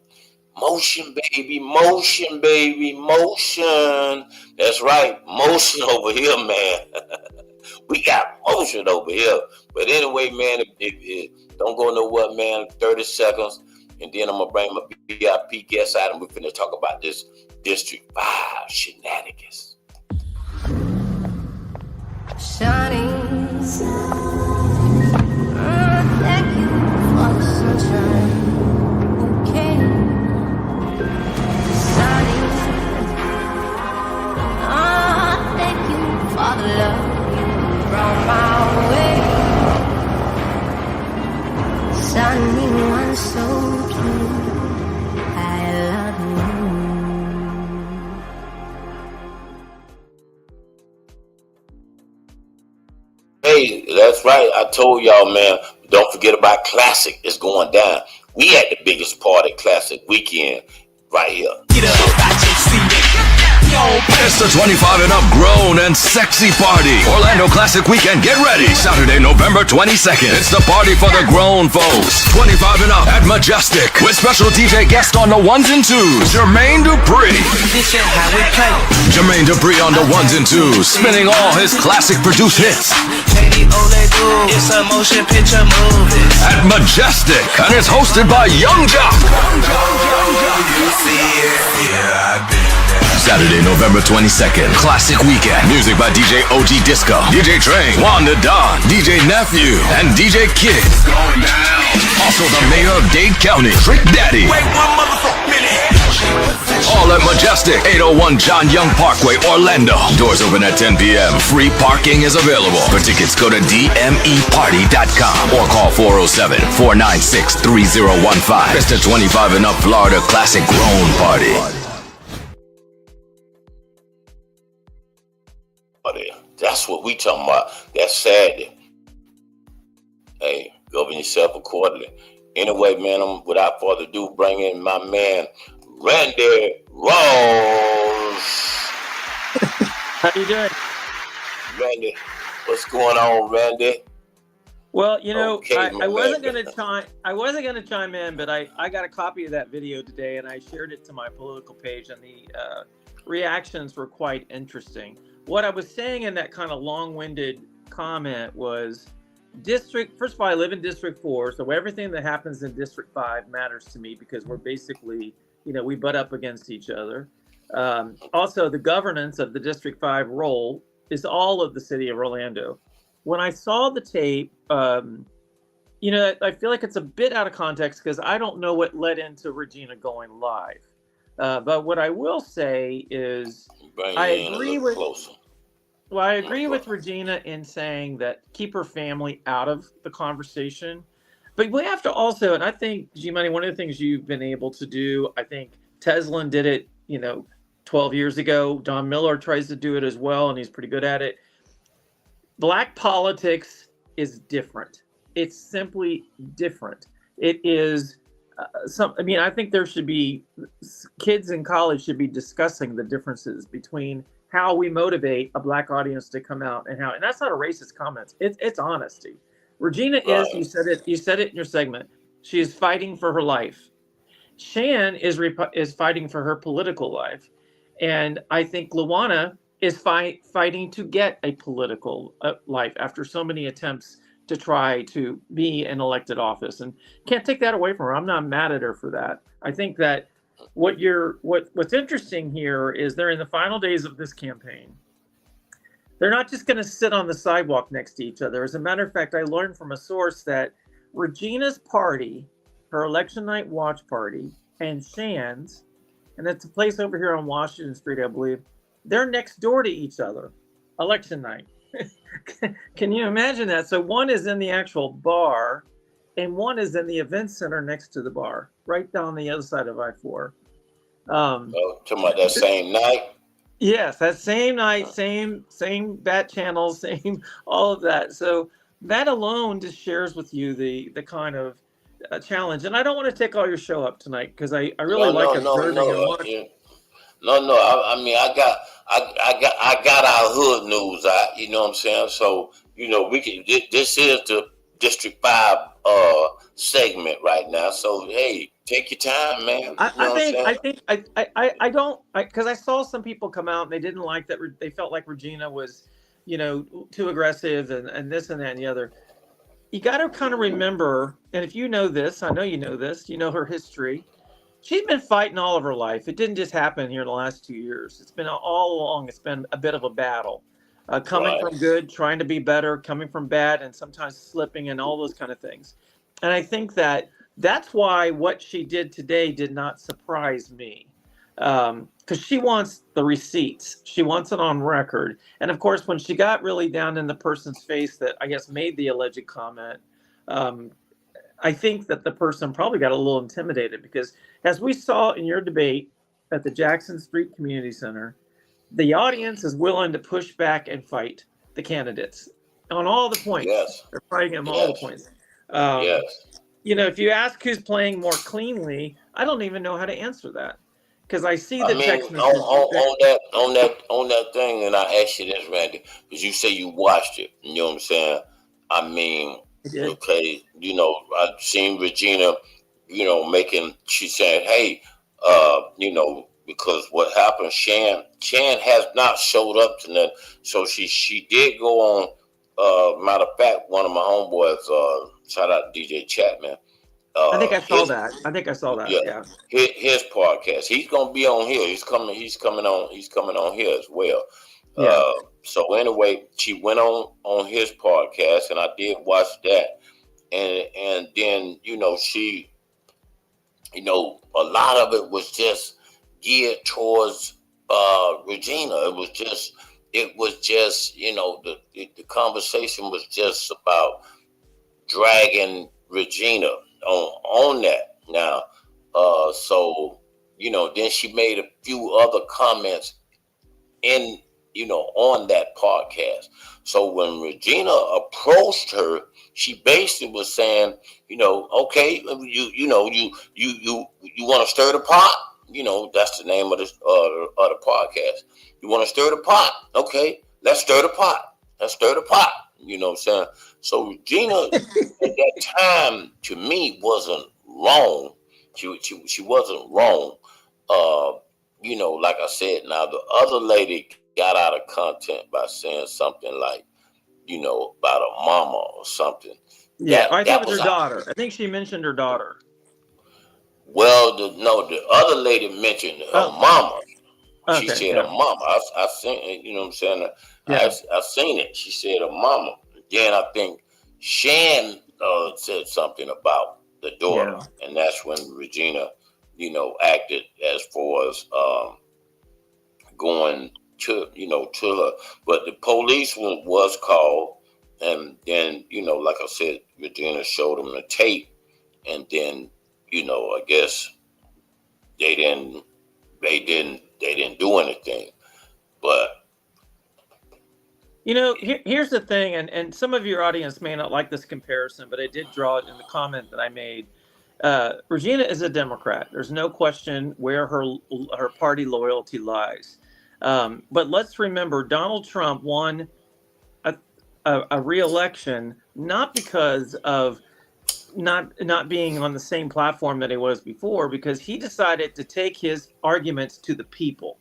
Motion, baby, motion, baby, motion. That's right, motion over here, man. We got motion over here. But anyway, man, don't go nowhere, man. 30 seconds, and then I'm gonna bring my VIP guest out, and we're finna talk about this District 5 shenanigans. Shining sun, thank you for the sunshine. Okay, shining sun, thank you for the love you brought my way. Shining one so true, I love you. Hey, that's right. I told y'all, man, don't forget about Classic. It's going down. We had the biggest party Classic weekend right here. It's the 25 and up grown and sexy party. Orlando Classic Weekend. Get ready. Saturday, November 22nd. It's the party for the grown folks. 25 and up at Majestic with special DJ guest on the ones and twos, Jermaine Dupri. Jermaine Dupri on the ones and twos, spinning all his classic produced hits. It's a motion picture movie. At Majestic, and it's hosted by Young Jock. You see it? Yeah, I've been there. Saturday, November 22nd, Classic Weekend. Music by DJ OG Disco, DJ Train, Wanda Don, DJ Nephew, and DJ Kid. Going down. Also the mayor of Dade County, Trick Daddy. Wait one motherfucking minute. All at Majestic, 801 John Young Parkway, Orlando. Doors open at 10 p.m. Free parking is available. For tickets, go to dmeparty.com or call 407-496-3015. It's the 25 and up Florida Classic Grown Party. That's what we talking about. That's Saturday. Hey, govern yourself accordingly. Anyway, man, I'm without further ado, bring in my man, Randy Rose. How you doing? Randy, what's going on, Randy? Well, you know, Okay, I wasn't man. gonna chime in, but I got a copy of that video today and I shared it to my political page, and the reactions were quite interesting. What I was saying in that kind of long-winded comment was, first of all, I live in District 4, so everything that happens in District 5 matters to me because we're basically, we butt up against each other. Also, the governance of the District 5 role is all of the city of Orlando. When I saw the tape, I feel like it's a bit out of context because I don't know what led into Regina going live. But what I will say is, I agree with Regina in saying that keep her family out of the conversation. But we have to also, and I think, G-Money, one of the things you've been able to do, I think Teslin did it, 12 years ago. Don Miller tries to do it as well, and he's pretty good at it. Black politics is different. It's simply different. It is I think there should be, kids in college should be discussing the differences between how we motivate a Black audience to come out and that's not a racist comment. It's honesty. Regina is, you said it in your segment, she is fighting for her life. Shan is fighting for her political life. And I think Luana is fighting to get a political life after so many attempts to try to be in elected office, and can't take that away from her. I'm not mad at her for that. I think that what's interesting here is they're in the final days of this campaign. They're not just going to sit on the sidewalk next to each other. As a matter of fact, I learned from a source that Regina's party, her election night watch party, and Shan's, and it's a place over here on Washington Street, I believe, they're next door to each other election night. Can you imagine that? So one is in the actual bar, and one is in the event center next to the bar, right down the other side of I-4. Talking about that same night. Yes, that same night, same bat channel, same all of that. So that alone just shares with you the kind of challenge. And I don't want to take all your show up tonight because I really like observing and watching. I mean, I got our hood news out. You know what I'm saying? So we can. This is the District 5 segment right now. So hey, take your time, man. I don't because I saw some people come out and they didn't like that. They felt like Regina was, too aggressive and this and that and the other. You got to kind of remember, and if you know this, I know you know this. You know her history. She's been fighting all of her life. It didn't just happen here in the last 2 years. It's been all along. It's been a bit of a battle. Coming from good, trying to be better, coming from bad, and sometimes slipping and all those kind of things. And I think that's why what she did today did not surprise me. Because she wants the receipts. She wants it on record. And of course, when she got really down in the person's face that I guess made the alleged comment, I think that the person probably got a little intimidated because as we saw in your debate at the Jackson Street Community Center, the audience is willing to push back and fight the candidates on all the points. Yes. They're fighting them all the points. If you ask who's playing more cleanly, I don't even know how to answer that because I see the text messages. On that thing, and I asked you this, Randy, because you say you watched it. You know what I'm saying? I mean, okay, I've seen Regina, she said, hey, because what happened, Shan has not showed up tonight. So she did go on, matter of fact, one of my homeboys, shout out to DJ Chapman. I think I saw that. Yeah. His podcast. He's gonna be on here. He's coming on here as well. Yeah. So anyway, she went on his podcast, and I did watch that, and then she, a lot of it was just geared towards Regina. It was just the conversation was just about dragging Regina on that. Now, then she made a few other comments on that podcast. So when Regina approached her, she basically was saying, okay, you want to stir the pot? That's the name of the podcast. You want to stir the pot? Okay, let's stir the pot. You know what I'm saying? So Regina at that time, to me, wasn't wrong. She wasn't wrong. Like I said, now the other lady got out of content by saying something like, about a mama or something. Yeah, I think it was her daughter. I think she mentioned her daughter. Well, the other lady mentioned her mama. She said her mama. I seen it, you know what I'm saying? Yeah. I seen it. She said her mama. Then I think Shan said something about the daughter. Yeah. And that's when Regina, acted as far as going to her. But the police was called, and then, like I said, Regina showed them the tape, and then, I guess they didn't do anything. But here's the thing, and some of your audience may not like this comparison, but I did draw it in the comment that I made. Regina is a Democrat. There's no question where her party loyalty lies. But let's remember, Donald Trump won a re-election not because of not being on the same platform that he was before, because he decided to take his arguments to the people.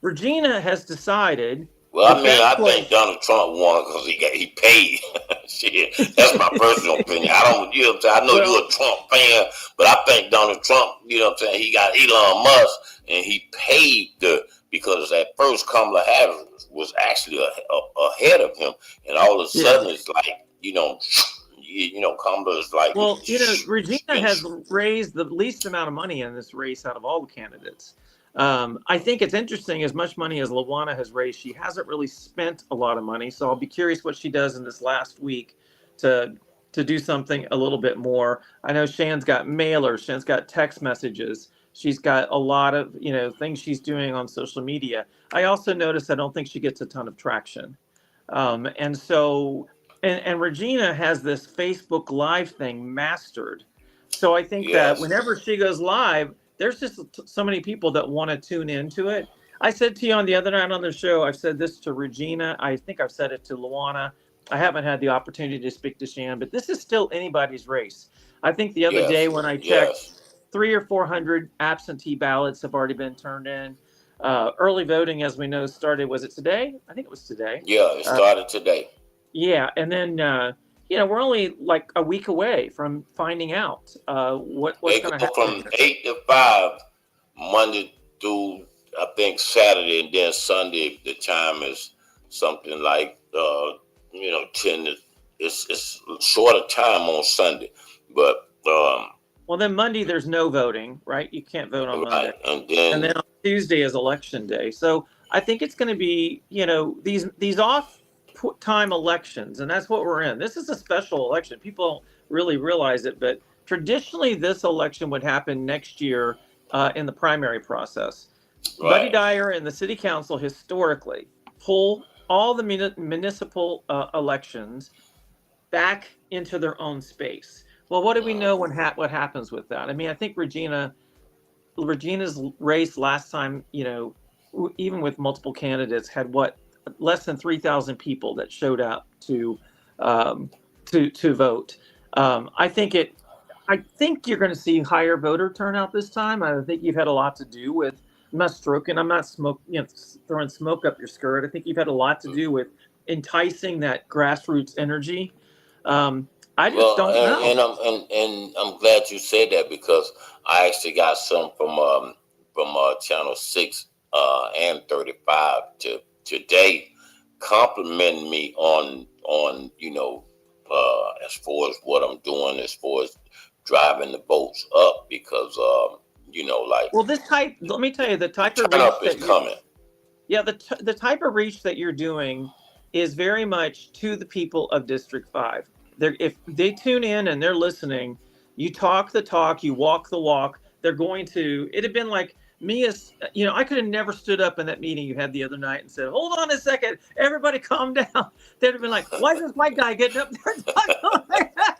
Regina has decided. Well, I think Donald Trump won because he paid. Shit, that's my personal opinion. I don't, I know you're a Trump fan, but I think Donald Trump, he got Elon Musk and he paid because at first Kamala Harris was actually ahead of him, and all of a sudden it's like, Kamala is like. Well, Regina has raised the least amount of money in this race out of all the candidates. I think it's interesting, as much money as Lawana has raised, she hasn't really spent a lot of money. So I'll be curious what she does in this last week to do something a little bit more. I know Shan's got mailers, Shan's got text messages. She's got a lot of, things she's doing on social media. I also noticed I don't think she gets a ton of traction. And Regina has this Facebook Live thing mastered. So I think that whenever she goes live, there's just so many people that want to tune into it. I said to you on the other night on the show, I've said this to Regina. I think I've said it to Lawana. I haven't had the opportunity to speak to Shan, but this is still anybody's race. I think the other day when I checked, 300 or 400 absentee ballots have already been turned in. Early voting, as we know, started, was it today? I think it was today. Yeah, it started today. Yeah, and then, we're only like a week away from finding out what's going to happen. From 8 to 5, Monday through, I think, Saturday, and then Sunday, the time is something like, 10 to, it's shorter time on Sunday. But, well, then Monday, there's no voting, right? You can't vote on Monday. And then on Tuesday is election day. So I think it's going to be, these off time elections, and that's what we're in. This is a special election. People don't really realize it, but traditionally this election would happen next year in the primary process. Right. Buddy Dyer and the city council historically pull all the municipal elections back into their own space. Well, what do we know what happens with that? I mean, I think Regina's race last time, even with multiple candidates, had less than 3,000 people that showed up to vote. I think you're going to see higher voter turnout this time. I think you've had a lot to do with. I'm not throwing smoke up your skirt. I think you've had a lot to do with enticing that grassroots energy. I just don't know. And I'm glad you said that, because I actually got some from Channel 6 and 35 today complimenting me on as far as what I'm doing, as far as driving the boats up, because let me tell you, the type of reach is coming. Yeah, the type of reach that you're doing is very much to the people of District 5. If they tune in and they're listening, you talk the talk, you walk the walk. They're going to. It'd have been like me as I could have never stood up in that meeting you had the other night and said, "Hold on a second, everybody, calm down." They'd have been like, "Why is this white guy getting up there and talking like that?"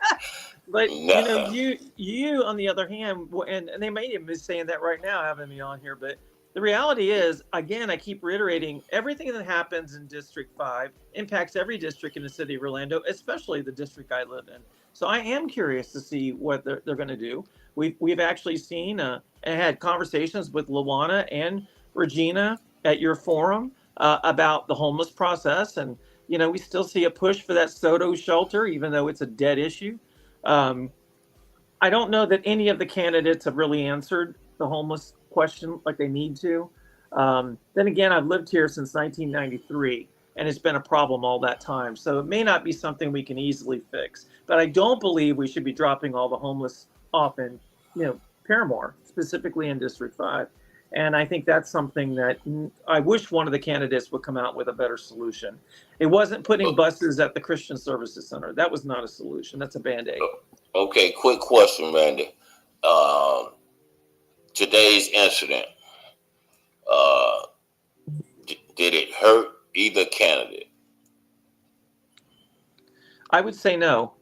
But you on the other hand, and they may even be saying that right now, having me on here, but the reality is, again, I keep reiterating, everything that happens in District 5 impacts every district in the city of Orlando, especially the district I live in. So I am curious to see what they're going to do. We've actually seen and had conversations with Lawana and Regina at your forum about the homeless process. And, we still see a push for that Soto shelter, even though it's a dead issue. I don't know that any of the candidates have really answered the homeless question like they need to. Then again, I've lived here since 1993, and it's been a problem all that time. So it may not be something we can easily fix. But I don't believe we should be dropping all the homeless off in, Paramore, specifically in District 5. And I think that's something that I wish one of the candidates would come out with a better solution. It wasn't putting buses at the Christian Services Center. That was not a solution. That's a Band-Aid. Okay, quick question, Randy. Today's incident, did it hurt either candidate? I would say no.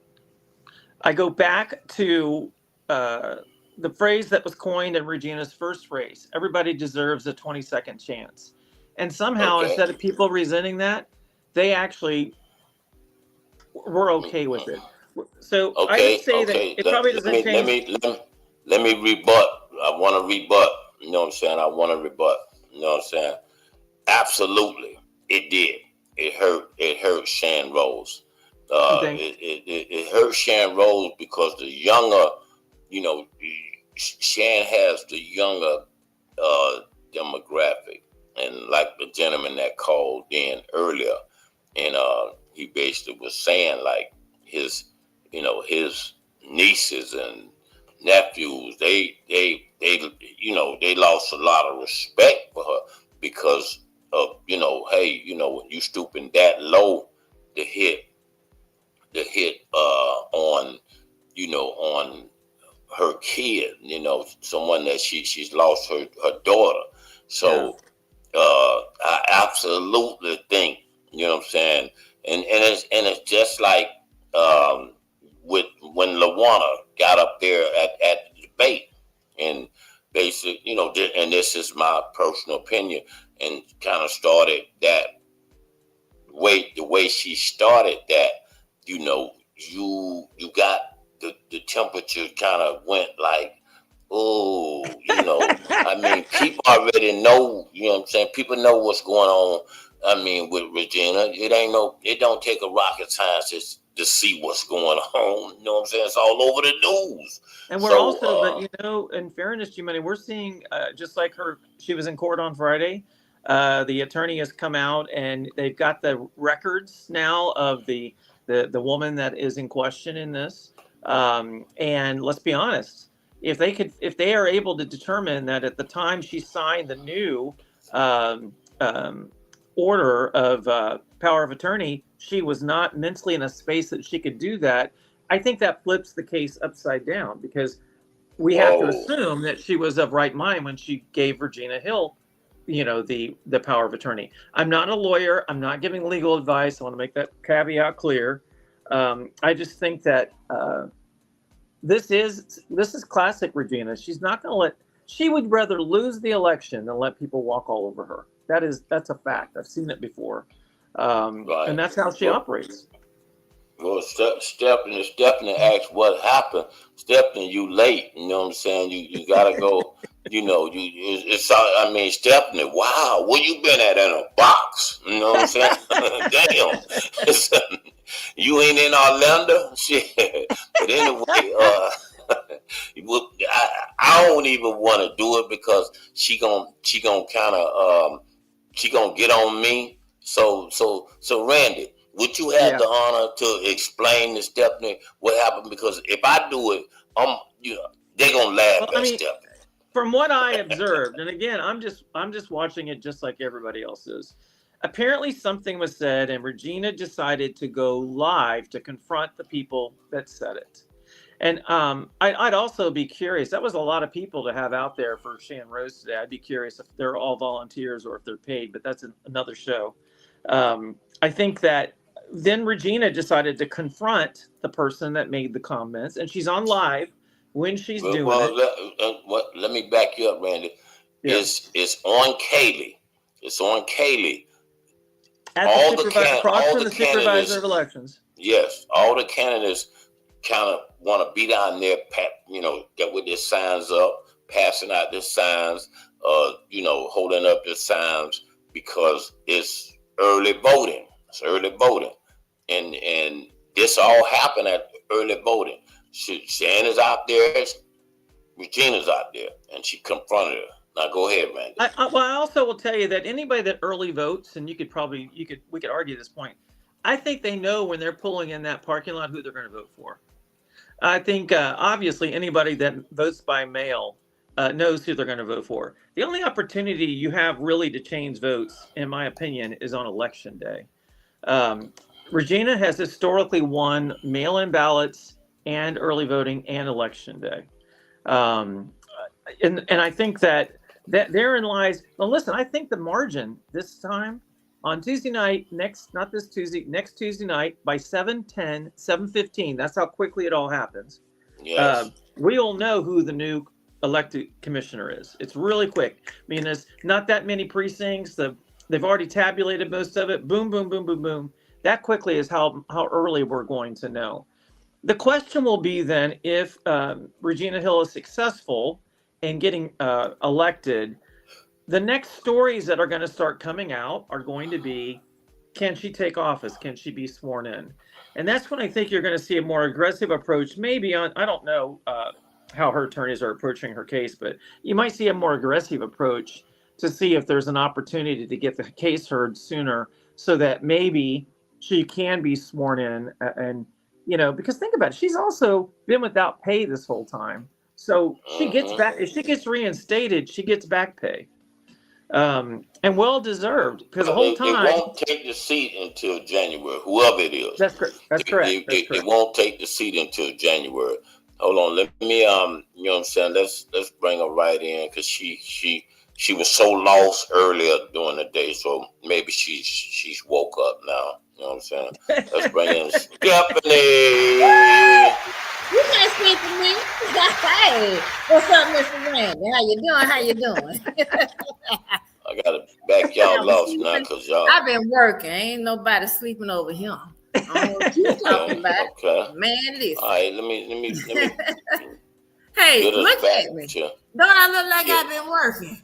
I go back to the phrase that was coined in Regina's first race: everybody deserves a 22nd chance. And somehow, instead of people resenting that, they actually were okay with it. So I would say that it probably doesn't change. Let me rebut. I want to rebut. You know what I'm saying? I want to rebut. You know what I'm saying? Absolutely, it did. It hurt Shan Rose. It hurt Shan Rose because the younger, Shan has the younger demographic, and like the gentleman that called in earlier, and he basically was saying like his nieces and nephews, they you know, they lost a lot of respect for her because of, you know, hey, you know, when you stooping that low to hit on, you know, on her kid, you know, someone that she's lost her daughter. So I absolutely think, you know what I'm saying, and it's just like with when LaWanna got up there at the debate, and basically, you know, and this is my personal opinion, and kind of started that the way she started that, you know, you got the temperature kind of went like, oh, you know, I mean, people already know, you know what I'm saying? People know what's going on. I mean, with Regina, it don't take a rocket scientist to see what's going on. You know what I'm saying? It's all over the news. And we're also, but you know, in fairness, G-Money, we're seeing just like she was in court on Friday. The attorney has come out and they've got the records now of the woman that is in question in this. And let's be honest, if they are able to determine that at the time she signed the new order of power of attorney, she was not mentally in a space that she could do that, I think that flips the case upside down, because we have to assume that she was of right mind when she gave Regina Hill, you know, the power of attorney. I'm not a lawyer. I'm not giving legal advice. I want to make that caveat clear. I just think that this is classic Regina. She's not going to she would rather lose the election than let people walk all over her. That's a fact. I've seen it before. Right. And that's how she operates. Well, Stephanie asked what happened. Stephanie, you late. You know what I'm saying? You gotta go. You know, I mean, Stephanie, wow, where you been at in a box? You know what I'm saying? Damn. You ain't in Orlando? Shit. But anyway, I don't even want to do it because she gonna kind of she gonna get on me. So Randy, would you have the honor to explain to Stephanie what happened? Because if I do it, they're gonna laugh at Stephanie. From what I observed, and again, I'm just watching it just like everybody else is. Apparently, something was said, and Regina decided to go live to confront the people that said it. And I'd also be curious. That was a lot of people to have out there for Shan Rose today. I'd be curious if they're all volunteers or if they're paid, but that's another show. I think that then Regina decided to confront the person that made the comments, and she's on live when she's doing it. Let me back you up, Randy. Yeah. It's on Kaylee. It's on Kaylee. Across from the supervisor of elections. Yes, all the candidates kind of want to be down there, get with their signs up, passing out their signs, holding up their signs, because it's early voting. It's early voting. And this all happened at early voting. Shan is out there, Regina's out there, and she confronted her. Now go ahead, Randy. I also will tell you that anybody that early votes, and we could argue this point, I think they know when they're pulling in that parking lot who they're going to vote for. I think obviously anybody that votes by mail knows who they're going to vote for. The only opportunity you have really to change votes, in my opinion, is on election day. Regina has historically won mail-in ballots and early voting and election day. And I think that therein lies, well, listen, I think the margin this time on Tuesday night, next Tuesday night by 7:10, 7:15, that's how quickly it all happens. Yes. We all know who the new elected commissioner is. It's really quick. I mean, there's not that many precincts. They've already tabulated most of it. Boom, boom, boom, boom, boom. That quickly is how early we're going to know. The question will be then, if Regina Hill is successful in getting elected, the next stories that are going to start coming out are going to be, can she take office? Can she be sworn in? And that's when I think you're going to see a more aggressive approach, maybe on, I don't know how her attorneys are approaching her case, but you might see a more aggressive approach to see if there's an opportunity to get the case heard sooner, so that maybe she can be sworn in. And, because think about it, she's also been without pay this whole time. So she gets back. If she gets reinstated, she gets back pay, and well deserved, because the whole time it won't take the seat until January. Whoever it is. That's correct. That's correct. It won't take the seat until January. Hold on, let me you know what I'm saying. Let's bring her right in, because she was so lost earlier during the day, so maybe she's woke up now. You know what I'm saying? Let's bring in Stephanie. You can't speak to me. Hey, what's up, Mr. Randy? How you doing? I gotta back y'all off now, because y'all. I've been working. Ain't nobody sleeping over here. I don't know what you talking about. Okay. Man, listen. All right, let me Hey, get us look back at me. to you. Don't I look like I've been working?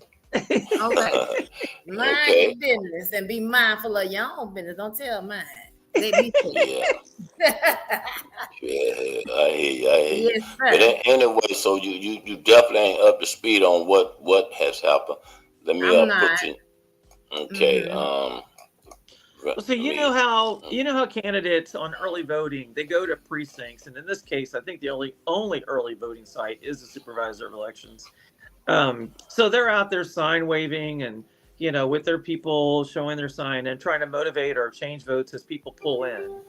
Okay. Mind your business and be mindful of your own business. Don't tell mine. Let me tell you. Yeah, I hear you. Yes, sir. But anyway, so you definitely ain't up to speed on what has happened. Let me put you. Okay. Well, so you know how candidates on early voting, they go to precincts, and in this case, I think the only early voting site is the supervisor of elections. So they're out there sign waving and, you know, with their people showing their sign and trying to motivate or change votes as people pull in.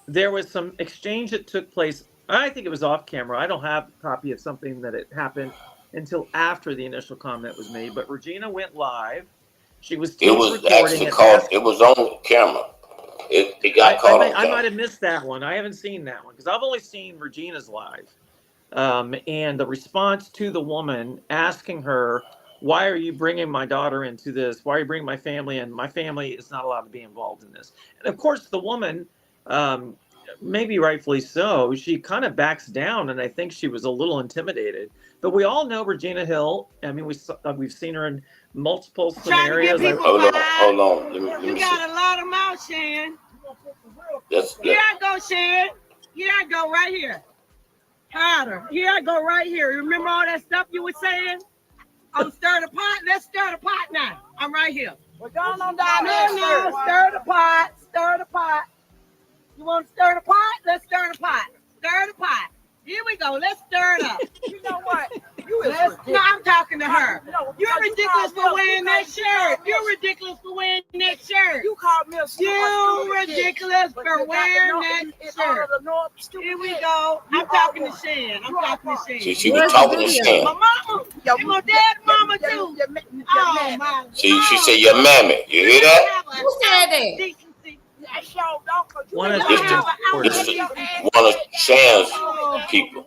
There was some exchange that took place. I think it was off camera. I don't have a copy of something that it happened until after the initial comment was made, but Regina went live. She was It was actually caught. It was on camera. It got caught on camera. I might have missed that one. I haven't seen that one because I've only seen Regina's live. And the response to the woman asking her, why are you bringing my daughter into this? Why are you bringing my family in? My family is not allowed to be involved in this. And of course, the woman, maybe rightfully so, she kind of backs down, and I think she was a little intimidated. But we all know Regina Hill. I mean, we've seen her in multiple scenarios. Hold on. Let me got a lot of mouth, Shan. Yes. Here I go, Shan. Here I go, right here. Harder. Here I go, right here. You remember all that stuff you were saying? I'm stir the pot. Let's stir the pot now. I'm right here. We're going on down there. No, stir the pot. Stir the pot. You want to stir the pot? Let's stir the pot. Stir the pot. Here we go. Let's stir it up. You know what? No, I'm talking to her. You're ridiculous for wearing that shirt. You're ridiculous for wearing that shirt. You called me a stupid. You're ridiculous for wearing that shirt. Here we go. I'm talking to Shan. She was talking to Shan. My mama. And my dad's mama too. Oh, my. She said your mammy. You hear that? Who said that? One of Shan's people.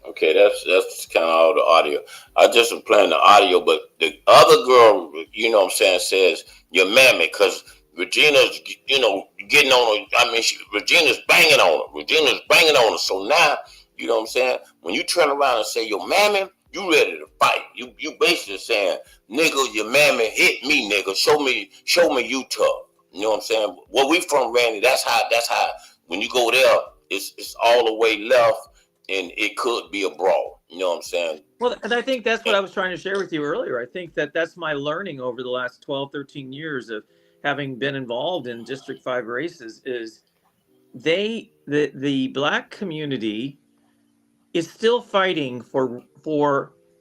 Okay, that's kind of all the audio. I just was playing the audio, but the other girl, you know what I'm saying, says your mammy, because Regina's, you know, getting on her. I mean, Regina's banging on her. So now, you know what I'm saying, when you turn around and say your mammy, you ready to fight. You basically saying, nigga, your mammy hit me, nigga. Show me you tough. You know what I'm saying? Where we from, Randy, that's how when you go there, it's all the way left, and it could be a brawl. You know what I'm saying? Well, and I think that's what I was trying to share with you earlier. I think that's my learning over the last 12, 13 years of having been involved in District 5 races is the Black community is still fighting for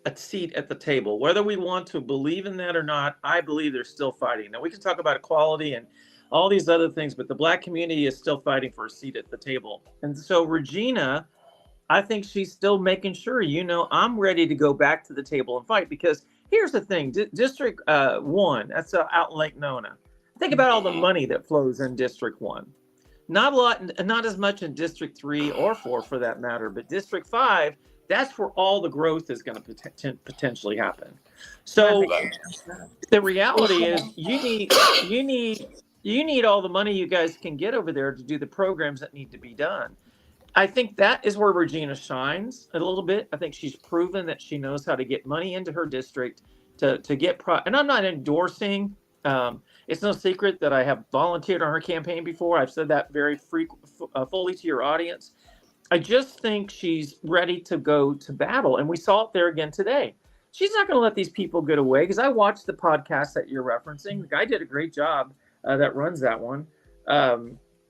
a seat at the table. Whether we want to believe in that or not, I believe they're still fighting. Now, we can talk about equality and all these other things, but the Black community is still fighting for a seat at the table. And so Regina, I think she's still making sure, you know, I'm ready to go back to the table and fight, because here's the thing, District 1, that's out in Lake Nona. Think about all the money that flows in District 1. Not a lot, not as much in District 3 or 4 for that matter, but District 5, that's where all the growth is going to potentially happen. So the reality is you need all the money you guys can get over there to do the programs that need to be done. I think that is where Regina shines a little bit. I think she's proven that she knows how to get money into her district to get and I'm not endorsing. It's no secret that I have volunteered on her campaign before. I've said that very fully to your audience. I just think she's ready to go to battle. And we saw it there again today. She's not going to let these people get away, because I watched the podcast that you're referencing. The guy did a great job that runs that one.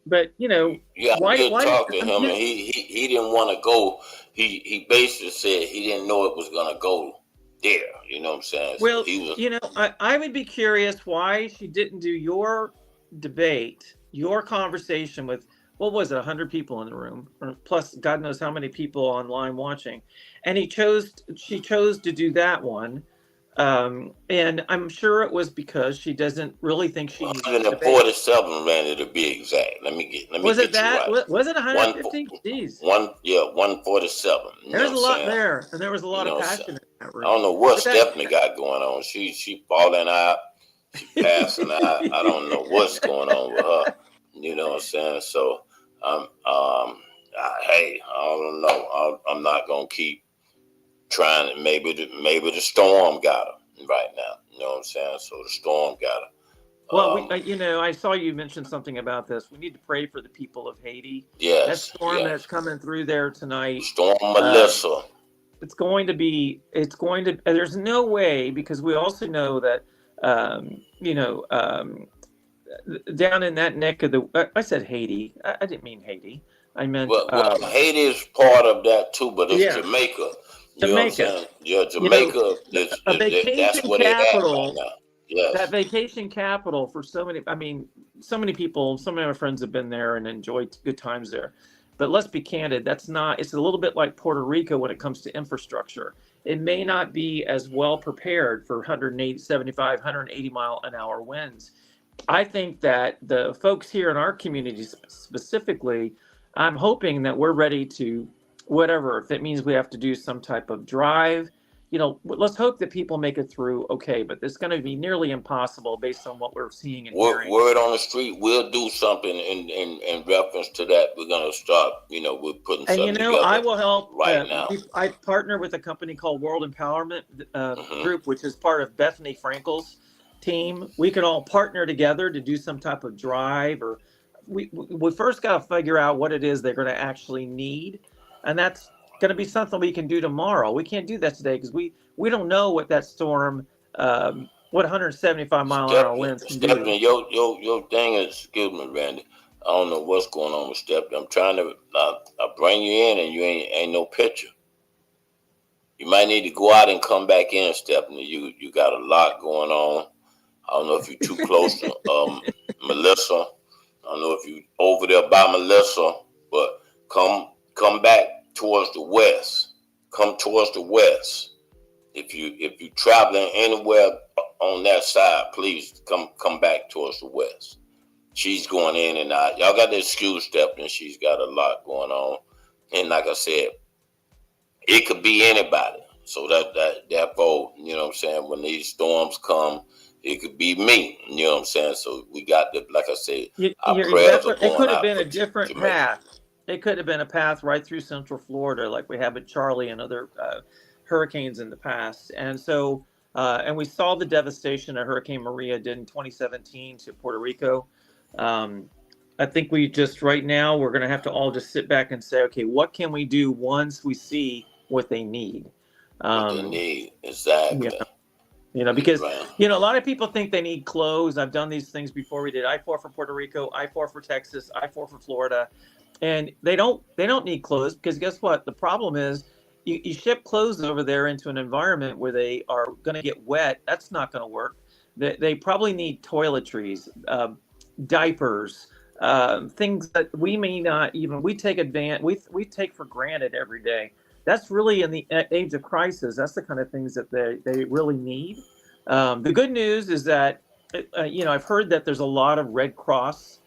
But you know, Yeah, why? I did Why? talk to him, and he didn't want to go. He basically said he didn't know it was gonna go there. You know what I'm saying? So Well, he was. you know, I would be curious why she didn't do your debate, your conversation with, what was it, 100 people in the room, or plus God knows how many people online watching, and she chose to do that one, and I'm sure it was because she doesn't really think she needs to debate. 147, Randy, to be exact. Let me get Was it you that? right. Was it 150? Jeez. 147. You There was know a what I'm lot saying? there, and there was a lot You know of what I'm passion in that room. I don't know what But that- Stephanie got going on. She falling out, she passing out. I don't know what's going on with her. You know what I'm saying? So, hey, I don't know. I'm not gonna keep trying. Maybe the storm got her right now. You know what I'm saying? So the storm got her. Well, you know, I saw you mention something about this. We need to pray for the people of Haiti. Yes, That storm yes. that's coming through there tonight. Storm Melissa. It's going to, there's no way, because we also know that, down in that neck of I said Haiti. I didn't mean Haiti. I meant. Well, Haiti is part of that too, but it's Yeah. Jamaica. You know what I'm saying? Yeah, You know, Jamaica, a vacation that's where they at capital. right now. Yes. That vacation capital for so many, so many people, some of my friends have been there and enjoyed good times there. But let's be candid, it's a little bit like Puerto Rico when it comes to infrastructure. It may not be as well prepared for 175, 180 mile an hour winds. I think that the folks here in our community specifically, I'm hoping that we're ready to, whatever, if it means we have to do some type of drive, let's hope that people make it through okay, but it's going to be nearly impossible based on what we're seeing and hearing. Word on the street, we'll do something in reference to that. We're going to start, we're putting something together. I will help right now. I partner with a company called World Empowerment Group, which is part of Bethany Frankel's team. We can all partner together to do some type of drive, or we first got to figure out what it is they're going to actually need. And that's going to be something we can do tomorrow. We can't do that today because we don't know what that storm, what 175 mile an hour winds can do. Stephanie, your thing is, excuse me, Randy, I don't know what's going on with Stephanie. I'm trying to I bring you in and you ain't no picture. You might need to go out and come back in, Stephanie. You got a lot going on. I don't know if you're too close to Melissa. I don't know if you over there by Melissa, but come back towards the west. Come towards the west. If you traveling anywhere on that side, please come back towards the west. She's going in and out. Y'all got to excuse Stephanie. She's got a lot going on. And like I said, it could be anybody. So therefore, you know what I'm saying, when these storms come, it could be me. You know what I'm saying? So we got to, like I said, our prayers are going out. It could have been a different path. It could have been a path right through Central Florida, like we have with Charlie and other hurricanes in the past. And so, and we saw the devastation that Hurricane Maria did in 2017 to Puerto Rico. I think we just, right now, we're going to have to all just sit back and say, okay, what can we do once we see what they need? What they need, exactly. Because, a lot of people think they need clothes. I've done these things before. We did I-4 for Puerto Rico, I-4 for Texas, I-4 for Florida. And they don't need clothes because guess what? The problem is you ship clothes over there into an environment where they are going to get wet. That's not going to work. They probably need toiletries, diapers, things that we may not even, we take for granted every day. That's really in the age of crisis. That's the kind of things that they really need. The good news is that, I've heard that there's a lot of Red Cross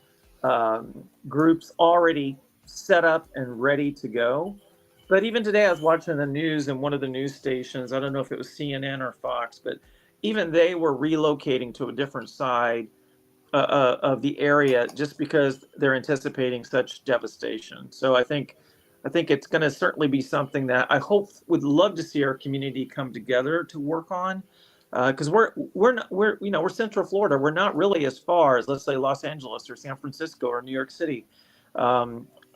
groups already set up and ready to go. But even today I was watching the news and one of the news stations, I don't know if it was CNN or Fox, but even they were relocating to a different side of the area just because they're anticipating such devastation. So I think it's going to certainly be something that I would love to see our community come together to work on, because we're Central Florida. We're not really as far as, let's say, Los Angeles or San Francisco or New York City,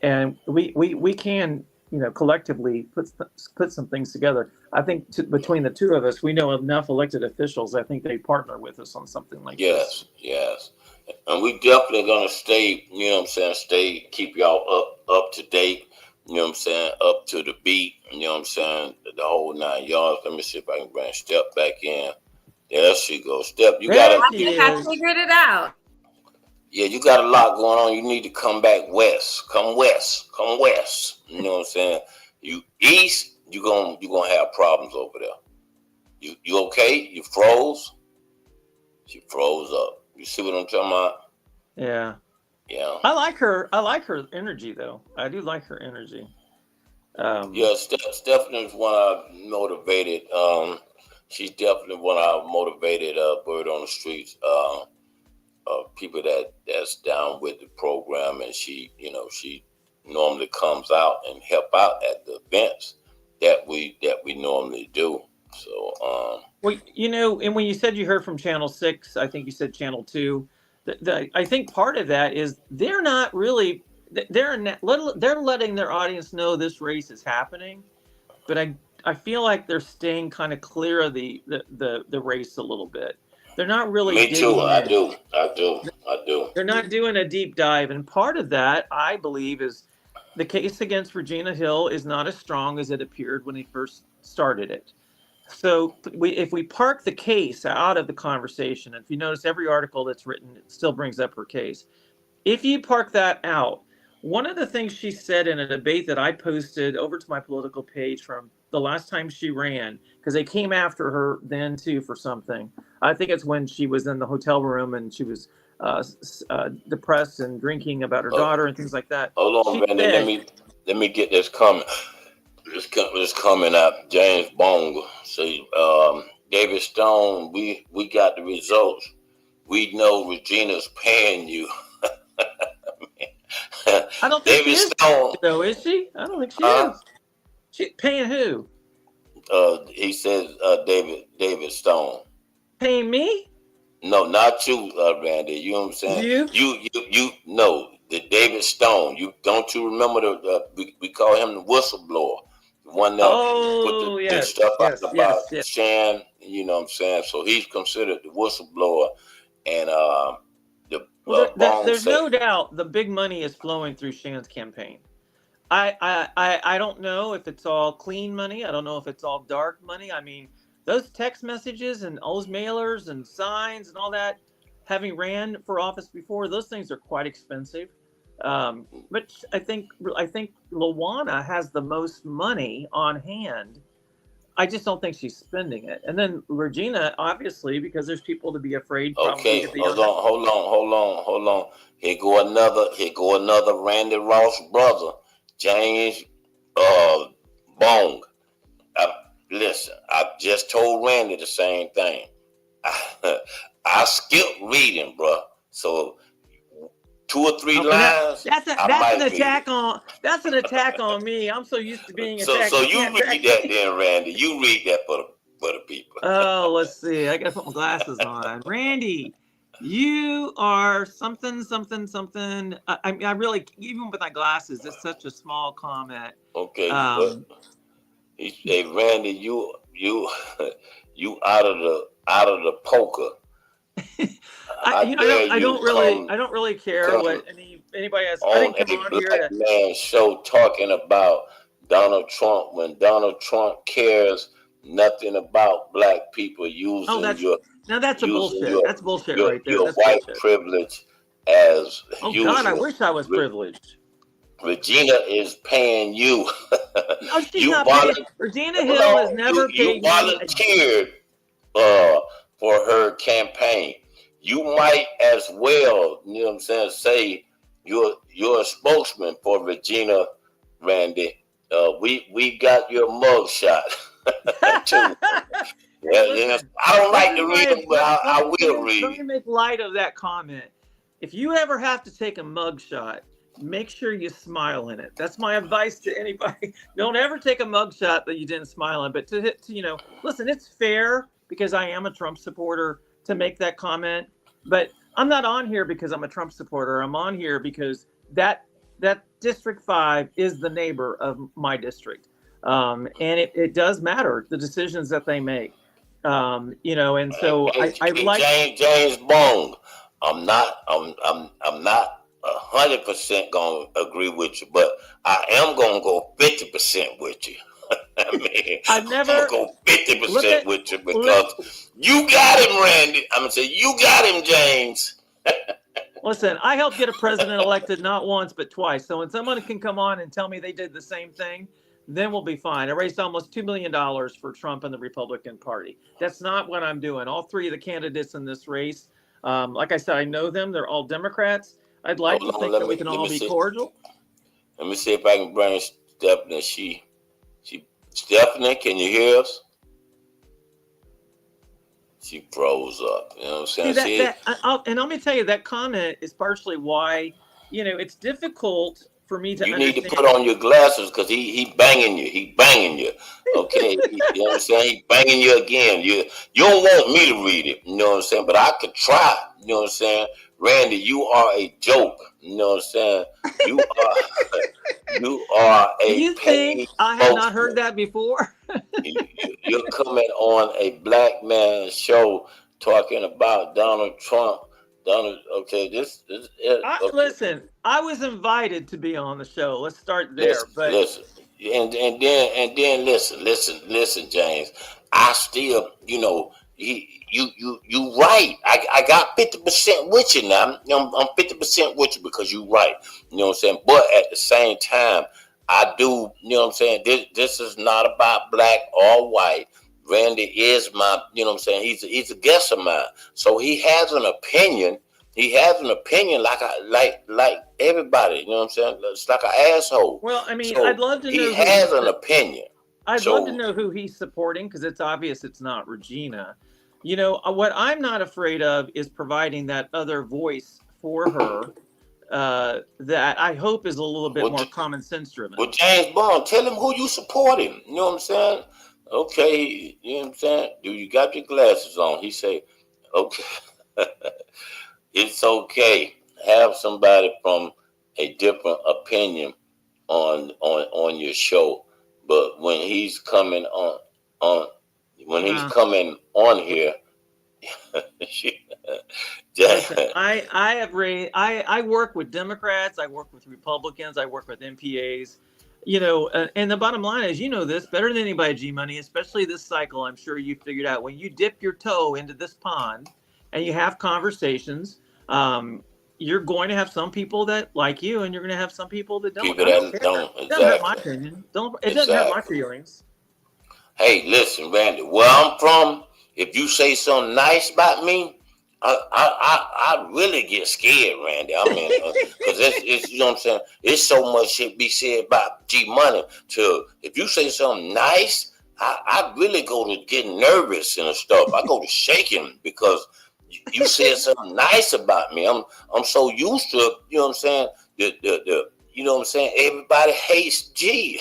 and we can collectively put some things together. I think between the two of us, we know enough elected officials. I think they partner with us on something like this. Yes. And we definitely gonna stay, keep y'all up to date, up to the beat, the whole 9 yards. Let me see if I can bring Step back in. There she goes. Step, you got I think I figured it out. Yeah, you got a lot going on. You need to come back west. Come west. You know what I'm saying? You east, you're gonna have problems over there. You okay? You froze? She froze up. You see what I'm talking about? Yeah. Yeah. I like her energy though. I do like her energy. Yeah, Stephanie is one I motivated. She's definitely one I motivated. Bird on the Streets. People that's down with the program, and she normally comes out and help out at the events that we normally do. So well, and when you said you heard from Channel 6, I think you said Channel 2. I think part of that is they're not really they're letting their audience know this race is happening, but I feel like they're staying kind of clear of the race a little bit. They're not really. Me too. I do. They're not doing a deep dive, and part of that, I believe, is the case against Regina Hill is not as strong as it appeared when they first started it. So if we park the case out of the conversation, if you notice every article that's written, it still brings up her case. If you park that out, one of the things she said in a debate that I posted over to my political page from the last time she ran, because they came after her then too for something. I think it's when she was in the hotel room and she was depressed and drinking about her daughter and things like that. Hold on, Randy. Let me get this comment. This coming up. James Bong. See, David Stone. We got the results. We know Regina's paying you. I don't think David she is, Stone. Though, is she? I don't think she is. She paying who? He says David Stone. Paying me? No, not you, Randy. You know what I'm saying? You no, the David Stone. You remember we call him the whistleblower, the one that put the stuff out about Shan. You know what I'm saying? So he's considered the whistleblower, and there's no doubt the big money is flowing through Shan's campaign. I don't know if it's all clean money. I don't know if it's all dark money. I mean, those text messages and those mailers and signs and all that, having ran for office before, those things are quite expensive. But I think Lawana has the most money on hand. I just don't think she's spending it. And then Regina, obviously, because there's people to be afraid. Okay, hold on. Here go another Randy Ross brother, James Bong. Listen, I just told Randy the same thing. I skipped reading, bro. So 2 or 3 lines. That's an attack on me. I'm so used to being attacked. So you read that then, Randy. You read that for the people. Oh, let's see. I gotta put my glasses on. Randy, you are something. I really, even with my glasses, it's such a small comment. Okay. Hey, Randy, you out of the poker. I don't really care what anybody has. I didn't come on here man show talking about Donald Trump when Donald Trump cares nothing about black people using that's bullshit. That's bullshit right there. Your that's white bullshit. Privilege as usual. God, I wish I was privileged. Regina is paying you. No, she's not paying. Regina Hill has never paid. You volunteered for her campaign. You might as well, you know what I'm saying, say you're a spokesman for Regina, Randy. We got your mugshot too. Yeah. I don't like to read, but I will read. Let me make light of that comment. If you ever have to take a mugshot, make sure you smile in it. That's my advice to anybody. Don't ever take a mugshot that you didn't smile in. But to listen, it's fair because I am a Trump supporter to make that comment. But I'm not on here because I'm a Trump supporter. I'm on here because that that District 5 is the neighbor of my district. And it does matter, the decisions that they make. You know, and so I like James Bond. I'm not 100% gonna agree with you, but I am gonna go 50% with you. I mean, I'm gonna go 50% with you because you got him, Randy. I'm gonna say you got him, James. Listen, I helped get a president elected not once but twice. So when someone can come on and tell me they did the same thing, then we'll be fine. I raised almost $2 million for Trump and the Republican Party. That's not what I'm doing. All three of the candidates in this race, like I said, I know them. They're all Democrats. I'd like to think that we can all be cordial. Let me see if I can bring Stephanie. Stephanie, can you hear us? She froze up. You know what I'm saying? And let me tell you, that comment is partially why, you know, it's difficult for me to You understand. need to put on your glasses because he banging you. He banging you. Okay? You know what I'm saying? He banging you again. You don't want me to read it. You know what I'm saying? But I could try. You know what I'm saying? Randy, you are a joke. You know what I'm saying? You are a You think I have not heard that before? You're coming on a black man show talking about Donald Trump. Okay, Listen, I was invited to be on the show. Let's start there. Listen, and then listen, James. I still, you know, you right. I got 50% with you now. I'm 50% with you because you right. You know what I'm saying? But at the same time, I do, you know what I'm saying? This is not about black or white. Randy is my, you know what I'm saying? He's a guest of mine. So he has an opinion. He has an opinion like everybody, you know what I'm saying? It's like an asshole. Well, I mean, So I'd love to know. He has an opinion. I'd love to know who he's supporting because it's obvious it's not Regina. You know, what I'm not afraid of is providing that other voice for her that I hope is a little bit more common sense driven. Well, James Bond, tell him who you supporting. You know what I'm saying? Okay, you know what I'm saying? Do you got your glasses on? He say, okay, it's okay. Have somebody from a different opinion on your show, but when he's coming coming on here, Listen, I work with Democrats, I work with Republicans, I work with MPAs. You know, and the bottom line is, you know this better than anybody, G Money, especially this cycle. I'm sure you figured out when you dip your toe into this pond and you have conversations, you're going to have some people that like you, and you're going to have some people that don't. It doesn't hurt my opinion. It doesn't hurt my feelings. Hey, listen, Randy, where I'm from, if you say something nice about me, I really get scared, Randy. I mean, because it's you know what I'm saying. It's so much shit be said about G Money. If you say something nice, I really go to getting nervous and stuff. I go to shaking because you said something nice about me. I'm so used to, you know what I'm saying. The you know what I'm saying. Everybody hates G.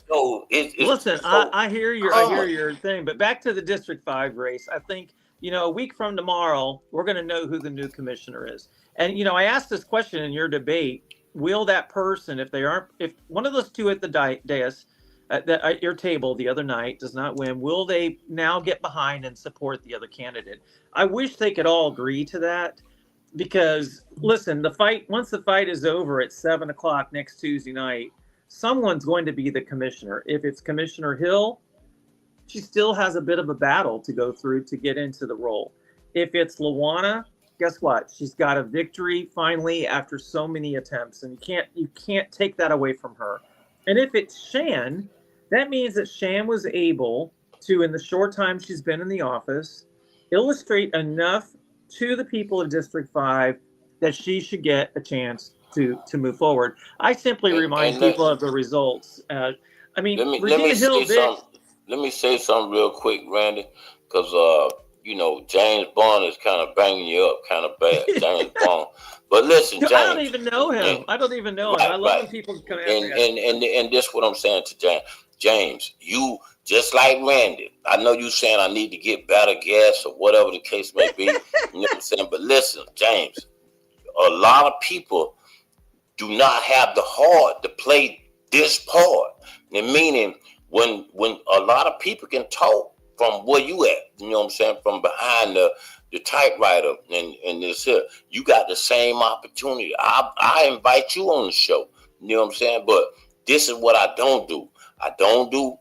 So listen, I hear your thing, but back to the District 5 race. I think, you know, a week from tomorrow, we're going to know who the new commissioner is. And, you know, I asked this question in your debate, will that person, if one of those two at the dais, at your table the other night does not win, will they now get behind and support the other candidate? I wish they could all agree to that because, listen, once the fight is over at 7:00 next Tuesday night, someone's going to be the commissioner. If it's Commissioner Hill, she still has a bit of a battle to go through to get into the role. If it's Luana, guess what? She's got a victory finally after so many attempts, and you can't take that away from her. And if it's Shan, that means that Shan was able to, in the short time she's been in the office, illustrate enough to the people of District 5 that she should get a chance to move forward. I simply remind people of the results. I mean, Regina Hill did. Let me say something real quick, Randy, because you know, James Bond is kind of banging you up kind of bad, James Bond. But listen, James, I don't even know him. I don't even know him. I love when people come after him. And this is what I'm saying to James. James, you just like Randy. I know you saying I need to get better gas or whatever the case may be. You know what I'm saying? But listen, James, a lot of people do not have the heart to play this part. And meaning when a lot of people can talk from where you at, you know what I'm saying, from behind the typewriter and this here, you got the same opportunity. I invite you on the show, you know what I'm saying? But this is what I don't do. I don't do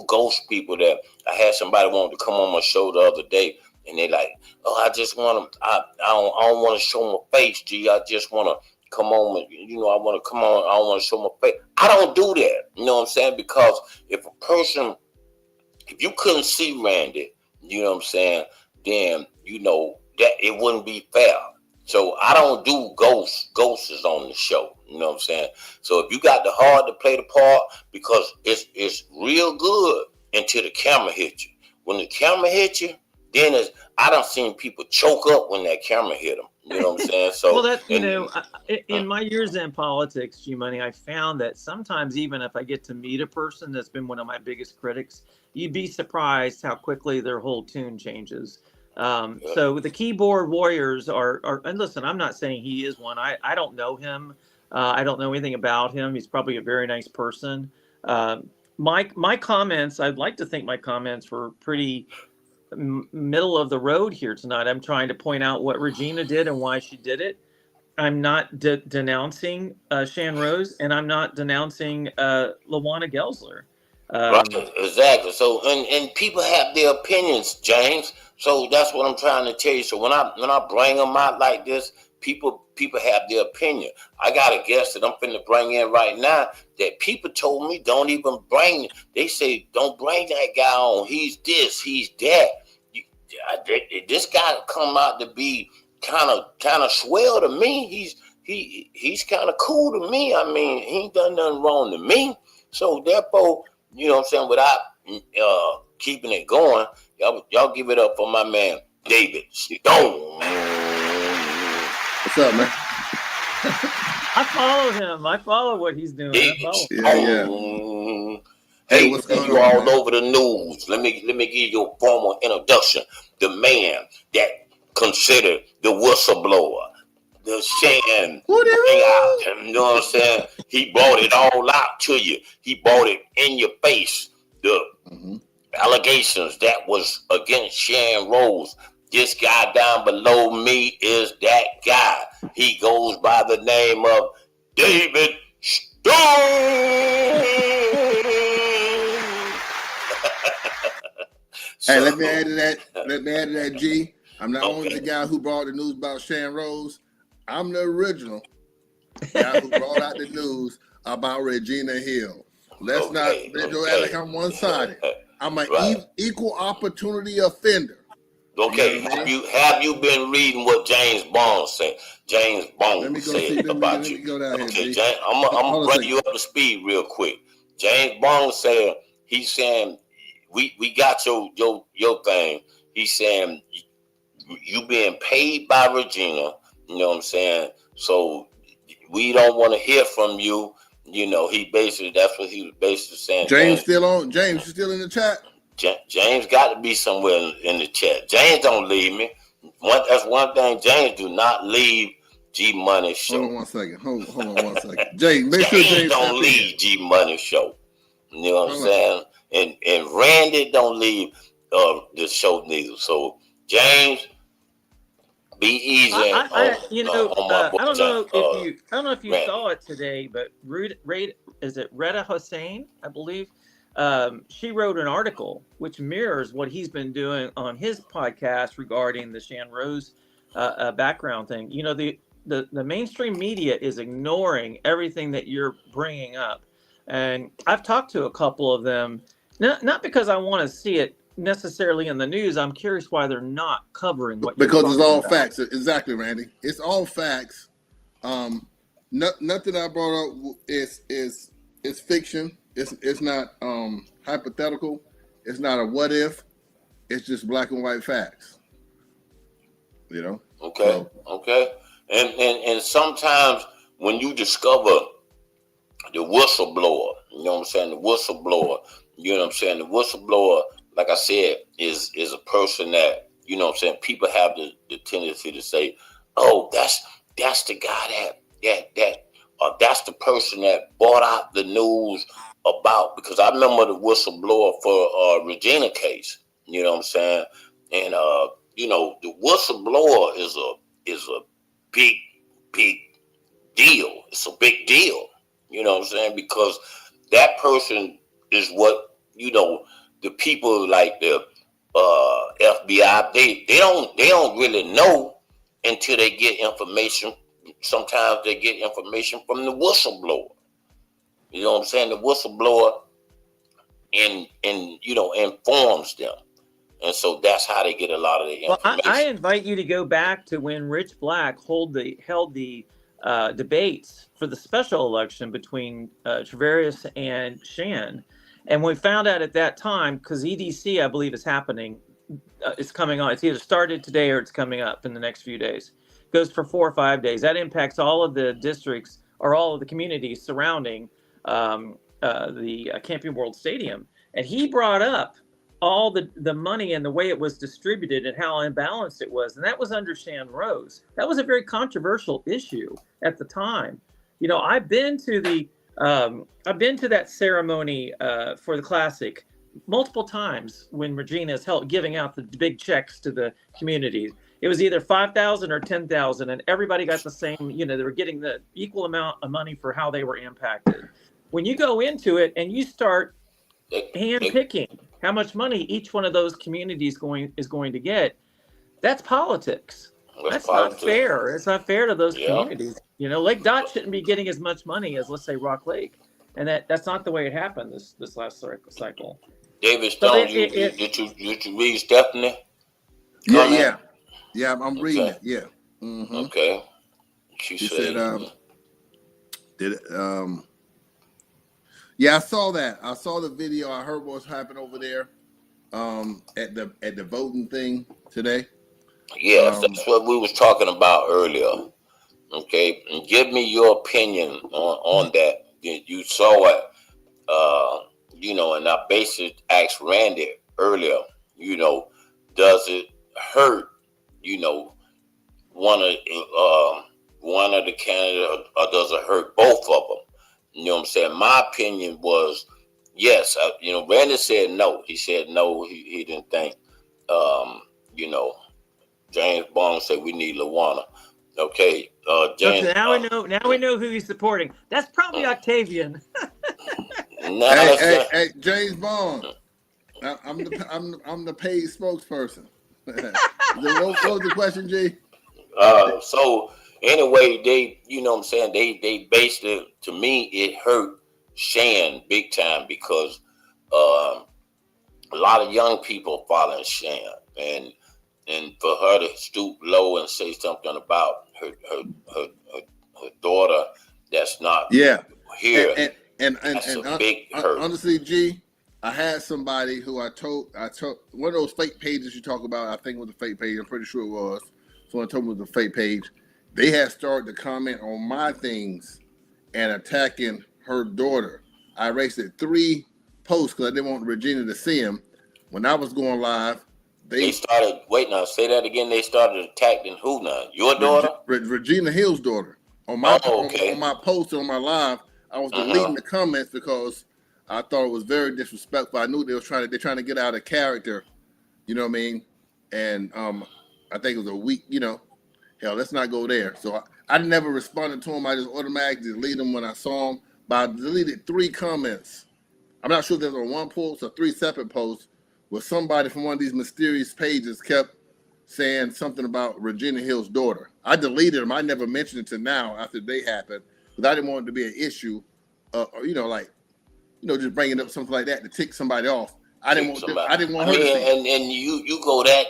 ghost people. That I had somebody wanted to come on my show the other day, and they like, oh, I just want to, I don't want to show my face, G. I just want to come on, I want to come on. I don't want to show my face. I don't do that. You know what I'm saying? Because if you couldn't see Randy, you know what I'm saying, then, that it wouldn't be fair. So I don't do ghosts on the show. You know what I'm saying? So if you got the heart to play the part, because it's real good until the camera hits you. When the camera hits you, then I done seen people choke up when that camera hit them. You know what I'm saying? So well, in my years in politics, G-Money, I found that sometimes even if I get to meet a person that's been one of my biggest critics, you'd be surprised how quickly their whole tune changes. So the keyboard warriors are, and listen, I'm not saying he is one. I don't know him. I don't know anything about him. He's probably a very nice person. My comments, I'd like to think my comments were pretty middle of the road here tonight. I'm trying to point out what Regina did and why she did it. I'm not denouncing Shan Rose, and I'm not denouncing LaWanna Gelsler. Right, exactly. So and people have their opinions, James. So that's what I'm trying to tell you. So when I bring them out like this, people have their opinion. I got a guest that I'm finna bring in right now that people told me don't even bring. They say don't bring that guy on. He's this, he's that. This guy come out to be kind of swell to me. He's kind of cool to me. I mean, he ain't done nothing wrong to me. So therefore, you know what I'm saying, without keeping it going, y'all give it up for my man David Stone. What's up, man? I follow him. I follow what he's doing. Hey, what's going on, all over the news. Let me give you a formal introduction. The man that considered the whistleblower, the Shan, you know what I'm saying? He brought it all out to you. He brought it in your face. The allegations that was against Shan Rose. This guy down below me is that guy. He goes by the name of David Stone. Hey, let me add to that, G. I'm not only the guy who brought the news about Shan Rose, I'm the original guy who brought out the news about Regina Hill. Let's not act like I'm one-sided. I'm an equal opportunity offender. Okay, have you been reading what James Bond said? James Bond said about you. Okay, James, I'm gonna bring you up to speed real quick. James Bond said, he's saying we got your thing. He's saying you being paid by Regina. You know what I'm saying? So we don't want to hear from you. You know, that's what he was basically saying. James you still in the chat? James got to be somewhere in the chat. James don't leave me. That's one thing. James do not leave G Money show. Hold on 1 second. Hold on 1 second. James, make sure James don't leave G Money show. You know what I'm saying? And Randy don't leave the show neither. So James, be easy. I don't know if you saw it today, but is it Retta Hussein? I believe. She wrote an article which mirrors what he's been doing on his podcast regarding the Shan Rose background thing. You know, the mainstream media is ignoring everything that you're bringing up, and I've talked to a couple of them, not because I want to see it necessarily in the news. I'm curious why they're not covering what because it's all facts. Exactly, Randy. It's all facts. Nothing I brought up is fiction. It's not hypothetical. It's not a what if. It's just black and white facts. You know. Okay. And sometimes when you discover the whistleblower, you know what I'm saying, the whistleblower, the whistleblower, like I said, is a person that, you know what I'm saying, people have the tendency to say, oh, that's the guy that that's the person that brought out the news about, because I remember the whistleblower for Regina case. You know what I'm saying? And you know, the whistleblower is a big deal. It's a big deal. You know what I'm saying? Because that person is what, you know, the people like the FBI, they don't really know until they get information. Sometimes they get information from the whistleblower. You know what I'm saying? The whistleblower and you know, informs them. And so that's how they get a lot of the information. Well, I invite you to go back to when Rich Black held the debates for the special election between Travarius and Shan. And we found out at that time, because EDC, I believe, is happening, it's coming on. It's either started today or it's coming up in the next few days. It goes for 4 or 5 days. That impacts all of the districts or all of the communities surrounding the Camping World Stadium. And he brought up all the money and the way it was distributed and how imbalanced it was. And that was under Shan Rose. That was a very controversial issue at the time. You know, I've been to that ceremony for the Classic multiple times when Regina is giving out the big checks to the community. It was either 5,000 or 10,000, and everybody got the same. You know, they were getting the equal amount of money for how they were impacted. When you go into it and you start handpicking how much money each one of those communities is going to get, that's politics. That's not fair. It's not fair to those communities. You know, Lake Dot shouldn't be getting as much money as, let's say, Rock Lake, and that's not the way it happened this last cycle. David Stone, did you read Stephanie? Yeah. I'm reading it. Yeah. Mm-hmm. Okay. She said, yeah, I saw that. I saw the video. I heard what's happened over there at the voting thing today. Yes, that's what we was talking about earlier. Okay, and give me your opinion on that. You saw it, you know, and I basically asked Randy earlier, you know, does it hurt, you know, one of the candidates, or does it hurt both of them? You know what I'm saying? My opinion was yes. You know, Randy said no. He said no. He didn't think. You know, James Bond said we need LaWanna. Okay, James. Okay, now we know who he's supporting. That's probably Octavian. Hey, James Bond. I'm the paid spokesperson. What was the question, G? So anyway, they, you know what I'm saying, they basically, to me, it hurt Shan big time because a lot of young people following Shan, and for her to stoop low and say something about her daughter that's not here, and that's a big hurt. Honestly, G, I had somebody who I told one of those fake pages you talk about. I think it was a fake page. I'm pretty sure it was. Someone told me it was a fake page. They had started to comment on my things and attacking her daughter. I erased 3 posts because I didn't want Regina to see them. When I was going live, they started. Wait, now say that again. They started attacking who now? Your daughter? Regina Hill's daughter. On my on my post on my live, I was deleting the comments because I thought it was very disrespectful. I knew they're trying to get out of character. You know what I mean? And I think it was a week. You know, hell, let's not go there. So I never responded to them. I just automatically deleted them when I saw them. But I deleted 3 comments. I'm not sure if there's on one post or 3 separate posts where somebody from one of these mysterious pages kept saying something about Regina Hill's daughter. I deleted them. I never mentioned it to now after they happened because I didn't want it to be an issue, or just bringing up something like that to tick somebody off. I didn't want her to see. And you go that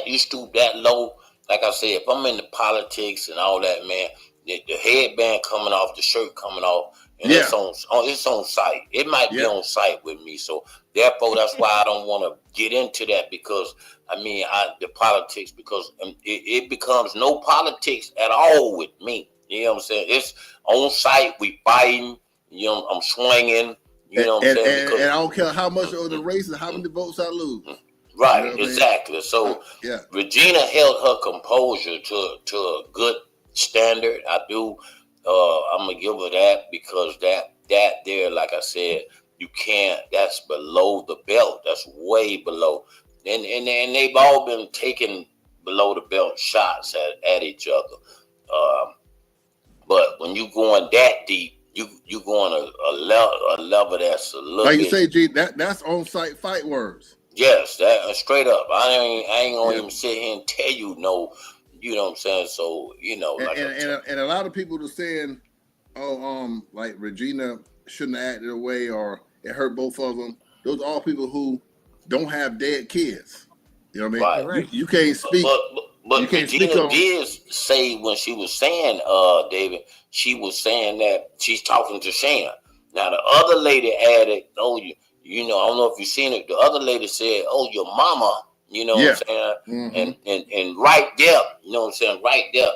you stoop that low. Like I said, if I'm into politics and all that, man, the headband coming off, the shirt coming off, and it's on site. It might be on site with me. So therefore, that's why I don't want to get into that because the politics, because it becomes no politics at all with me. You know what I'm saying? It's on site. We fighting. You know, I'm swinging. You know what I'm saying? And I don't care how much of the race and how many votes I lose. Right, you know exactly. So Regina held her composure to a good standard. I do. I'm gonna give her that because that there, like I said, you can't. That's below the belt. That's way below. And they've all been taking below the belt shots at each other. But when you going that deep, you going a level that's a little. Like you bit, say, G, that's on-site fight words. Yes, that straight up. I ain't gonna even sit here and tell you no. You know what I'm saying? So like and a lot of people are saying, like Regina shouldn't have acted away or it hurt both of them. Those are all people who don't have dead kids. You know what I mean? Right. You can't speak. But you can't Regina speak on. did say when she was saying, David, she was saying that she's talking to Shan. Now the other lady added, you know, I don't know if you've seen it. The other lady said, "Oh, your mama." You know what I'm saying? And right there, you know what I'm saying? Right there,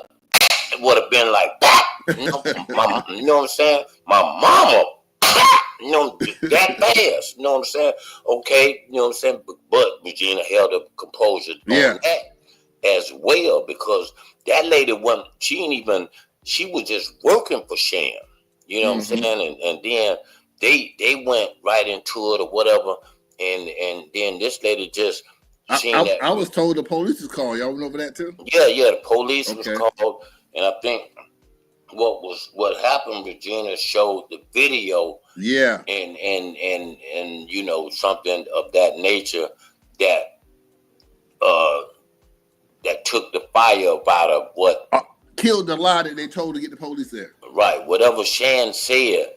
it would have been like that. You know what I'm saying? My mama, you know, that fast. You know what I'm saying? Okay, you know what I'm saying? But Regina held up composure on that as well because that lady she was just working for Shan. You know what I'm saying? And then they went right into it or whatever. And then this lady just I was told the police was called. Y'all went over that too? Yeah, the police was called, and I think what happened. Regina showed the video, and you know something of that nature that that took the fire up out of what killed the lie that they told to get the police there. Right, whatever Shan said,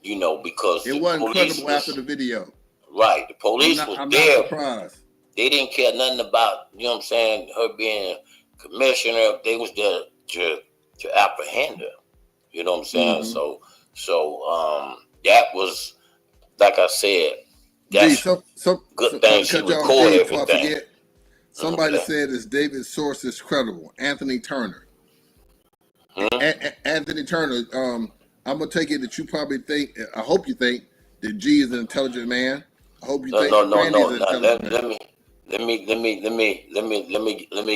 you know, because it wasn't credible after the video. Right, the police was I'm there. not surprised. They didn't care nothing about, you know what I'm saying, her being commissioner. They was there to apprehend her. You know what I'm saying? So that was, like I said, that's good thing she recorded everything. Somebody said is David's source is credible. Anthony Turner. Anthony Turner. I'm gonna take it that you probably think. I hope you think that G is an intelligent man. I hope you think Randy's an intelligent man. Let me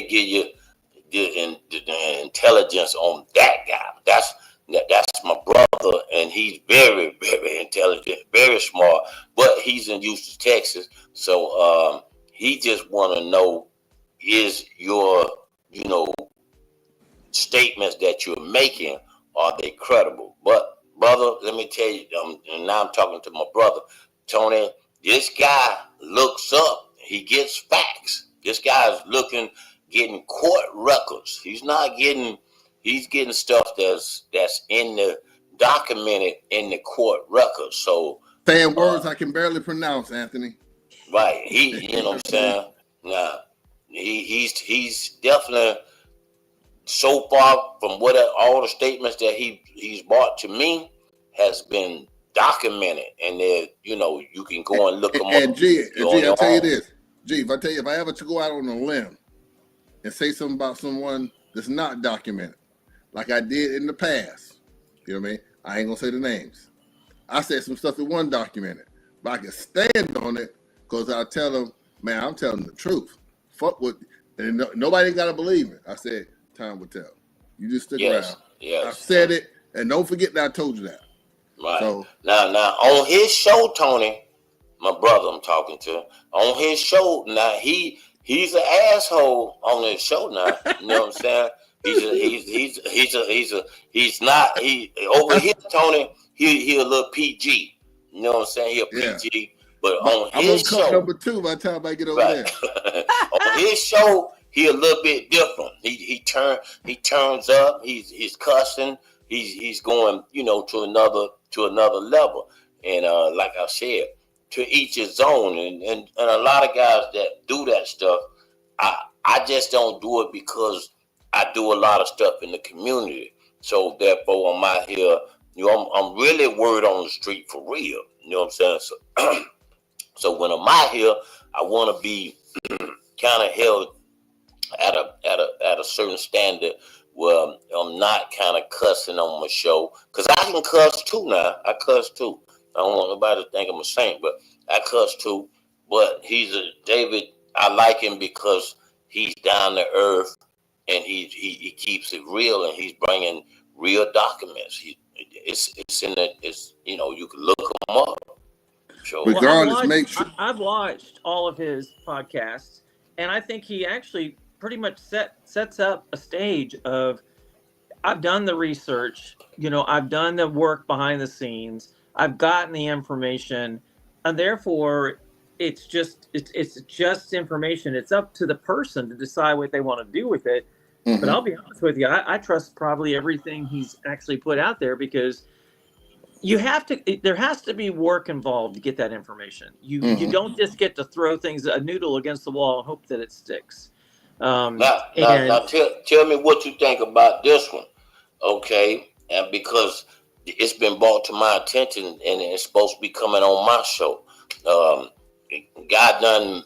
give you the intelligence on that guy. That's my brother, and he's very, very intelligent, very smart. But he's in Houston, Texas, so he just want to know, is your statements that you're making, are they credible? But brother, let me tell you, and now I'm talking to my brother Tony. This guy looks up. He gets facts. This guy's getting court records. He's getting stuff that's in the documented in the court records. So saying words I can barely pronounce, Anthony. Right. You know what I'm saying? Now he's definitely, so far from all the statements that he's brought to me has been documented, and you can go and look them up. And G, I'll tell you this. G, if I ever to go out on a limb and say something about someone that's not documented, like I did in the past, you know what I mean? I ain't gonna say the names. I said some stuff that wasn't documented, but I can stand on it because I tell them, man, I'm telling the truth. Fuck what, and nobody gotta believe me. I said, time will tell. You just stick around. Yes. I said it, and don't forget that I told you that. Right. So now on his show, Tony, my brother I'm talking to, on his show, now he's an asshole on his show now. You know what I'm saying? He's not over here, Tony, he a little PG. You know what I'm saying? He a PG. But on his show, number 2 by the time I get over there. On his show, he a little bit different. He turns up. He's cussing. He's going, to another level. And like I said, to each his own. And a lot of guys that do that stuff, I just don't do it because I do a lot of stuff in the community. So therefore, I'm out here. I'm really word on the street for real. You know what I'm saying? So when I'm out here, I want to be kind of held at a certain standard where I'm not kind of cussing on my show, because I can cuss too now. I cuss too. I don't want nobody to think I'm a saint, but I cuss too. But David, I like him because he's down to earth and he keeps it real, and he's bringing real documents. It's in the, it's, you know, you can look them up. So Regardless, I've watched all of his podcasts, and I think he actually pretty much sets up a stage of, I've done the research, you know, I've done the work behind the scenes, I've gotten the information, and therefore it's just information. It's up to the person to decide what they want to do with it. Mm-hmm. But I'll be honest with you, I trust probably everything he's actually put out there, because there has to be work involved to get that information. You don't just get to throw a noodle against the wall and hope that it sticks. Now tell me what you think about this one, okay? And because it's been brought to my attention and it's supposed to be coming on my show. God done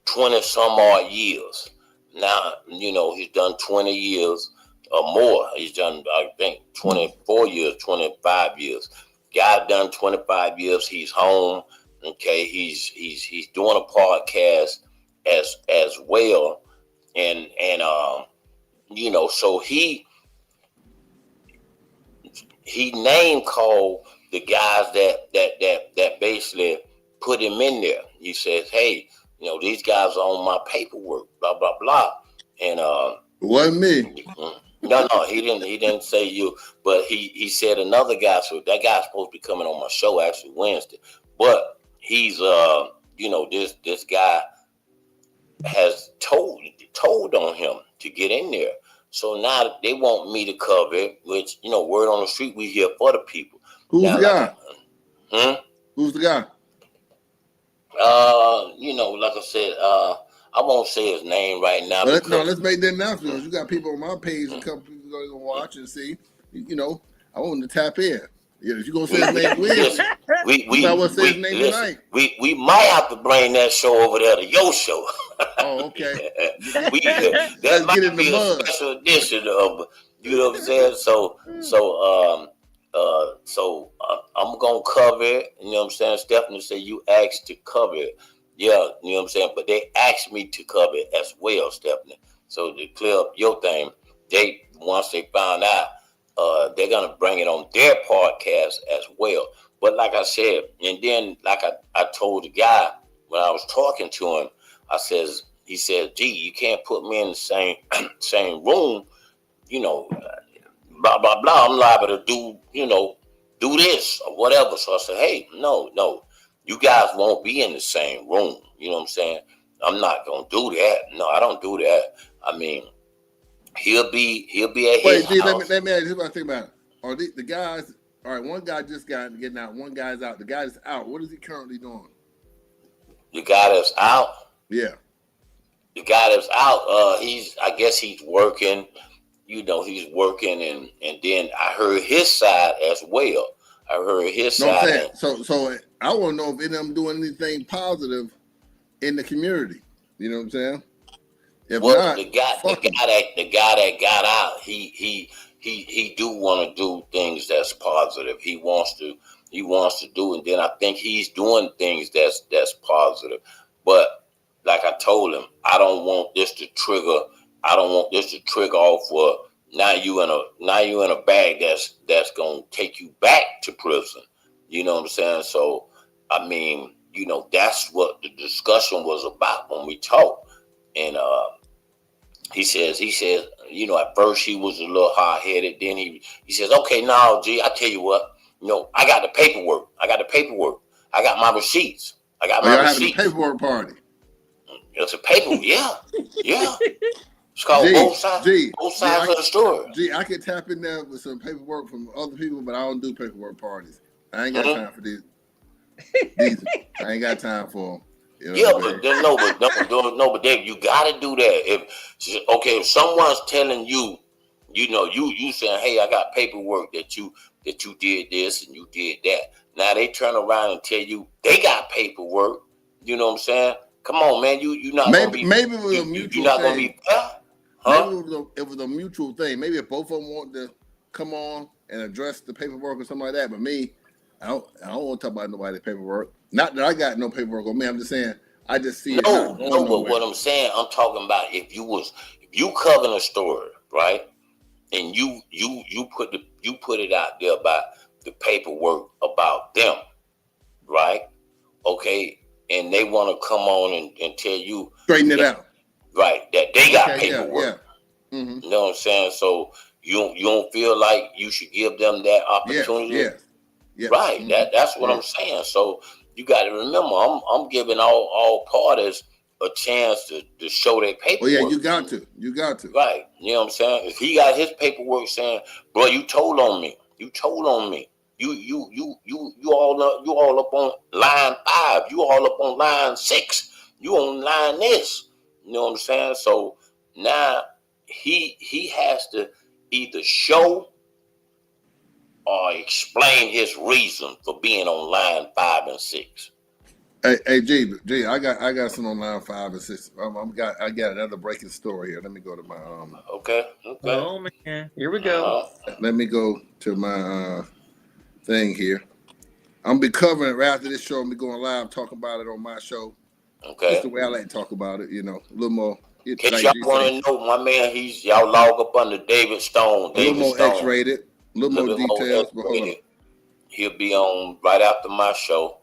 20 some odd years. Now, you know, he's done 20 years or more. He's done, I think, 24 years, 25 years. God done 25 years. He's home. Okay, he's doing a podcast as well, and you know, so he name called the guys that basically put him in there. He says, hey, you know, these guys are on my paperwork, blah blah blah, and wasn't me. No, he didn't say you, but he said another guy. So that guy's supposed to be coming on my show actually Wednesday, but he's you know, this guy has told on him to get in there. So now they want me to cover it, which, you know, word on the street, we here for the people. Who's now, the guy? Who's the guy? You know, like I said, I won't say his name right now. Let's make that announcement. You got people on my page, a couple people going to watch and see. You know, I want to tap in. Yeah, if you're gonna say his name, we might have to bring that show over there to your show. Oh, okay. That might be a special edition of, you know what I'm saying. So I'm gonna cover it. You know what I'm saying. Stephanie said you asked to cover it. Yeah, you know what I'm saying. But they asked me to cover it as well, Stephanie. So to clear up your thing, once they found out. They're gonna bring it on their podcast as well. But like I said, and then like I told the guy when I was talking to him, he said, gee, you can't put me in the same room, you know, blah blah blah. I'm liable to do this or whatever. So I said, hey, no, you guys won't be in the same room. You know what I'm saying? I'm not gonna do that. No, I don't do that. I mean, he'll be at his house. Let me ask you what I think about it. Are the guys? All right, one guy just getting out. One guy's out. The guy that's out. What is he currently doing? The guy that's out. Yeah. The guy that's out. I guess he's working. You know, he's working, and then I heard his side as well. I heard his side. So I want to know if any of them doing anything positive in the community. You know what I'm saying? If not, the guy that got out, he do want to do things that's positive. He wants to do, and then I think he's doing things that's positive. But like I told him, I don't want this to trigger off for now you in a bag that's gonna take you back to prison. You know what I'm saying? So I mean, you know, that's what the discussion was about when we talked. And he says, you know, at first he was a little hard-headed. Then he says, okay, now, G, I tell you what, you know, I got the paperwork. I got my receipts. Having a paperwork party. It's a paper, yeah. It's called both sides of the story. Gee, I can tap in there with some paperwork from other people, but I don't do paperwork parties. I ain't got time for these. I ain't got time for them. You know but Dave, you gotta do that. If someone's telling you, you know, you saying, hey, I got paperwork that you did this and you did that. Now they turn around and tell you they got paperwork. You know what I'm saying? Come on, man. You're not gonna be. Maybe it was a mutual thing. You're not gonna be. Huh? It was a mutual thing. Maybe if both of them want to come on and address the paperwork or something like that. But me, I don't want to talk about nobody's paperwork. Not that I got no paperwork on me. I'm just saying I just see it. No, but what I'm saying, I'm talking about if you covering a story, right? and you put it out there about the paperwork about them, right? Okay, and they want to come on and tell you straighten it out, right? That they got Okay, yeah, paperwork. yeah. Mhm. You know what I'm saying? So you don't feel like you should give them that opportunity, yeah. right? That's what I'm saying. So you got to remember, I'm giving all parties a chance to show their paperwork. Oh yeah, you got to. Right. You know what I'm saying? If he got his paperwork saying, bro, you told on me. You all up on line 5. You all up on line 6. You on line this. You know what I'm saying? So now he has to either show or explain his reason for being on line 5 and 6. Hey, G, I got some on line 5 and 6. I got another breaking story here. Let me go to my Okay. Oh man, here we go. Let me go to my thing here. I'm be covering it right after this show. I'm be going live talking about it on my show. Okay. That's the way I like to talk about it. You know, a little more. In case y'all want to know, my man, y'all log up under David Stone. A little more X-rated, a little more details. But hold on. He'll be on right after my show.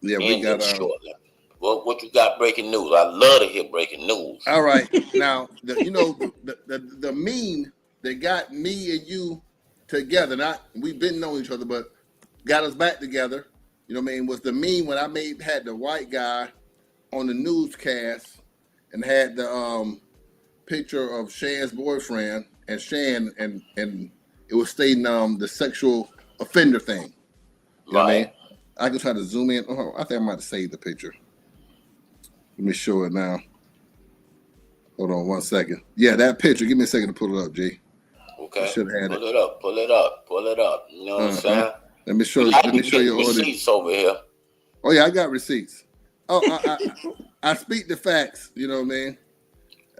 Yeah, we got. What you got breaking news? I love to hear breaking news. All right, now the meme that got me and you together. We've been knowing each other, but got us back together. You know what I mean? Was the meme when I had the white guy on the newscast and had the picture of Shan's boyfriend and Shan and it was stating the sexual offender thing. You know what I mean? I can try to zoom in. Oh, I think I might have saved the picture. Let me show it now. Hold on 1 second. Yeah, that picture. Give me a second to pull it up, G. Okay. I should have had Pull it up. You know what I'm saying? Let me show you all receipts over here. Oh yeah, I got receipts. Oh, I speak the facts. You know what I mean?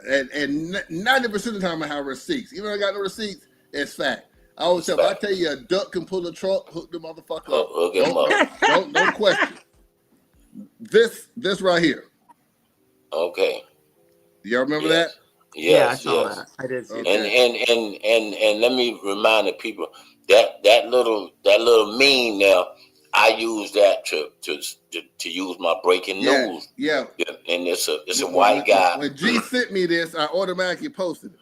And 90% of the time I have receipts. Even if I got no receipts, it's fact. I always say, if I tell you a duck can pull a truck, hook the motherfucker up. Hook him up. Don't question. This right here. Okay. Y'all remember that? Yes, I saw that. I did see that. And let me remind the people that little meme now, I use that to use my breaking news. Yeah. And it's a white guy. When G sent me this, I automatically posted it.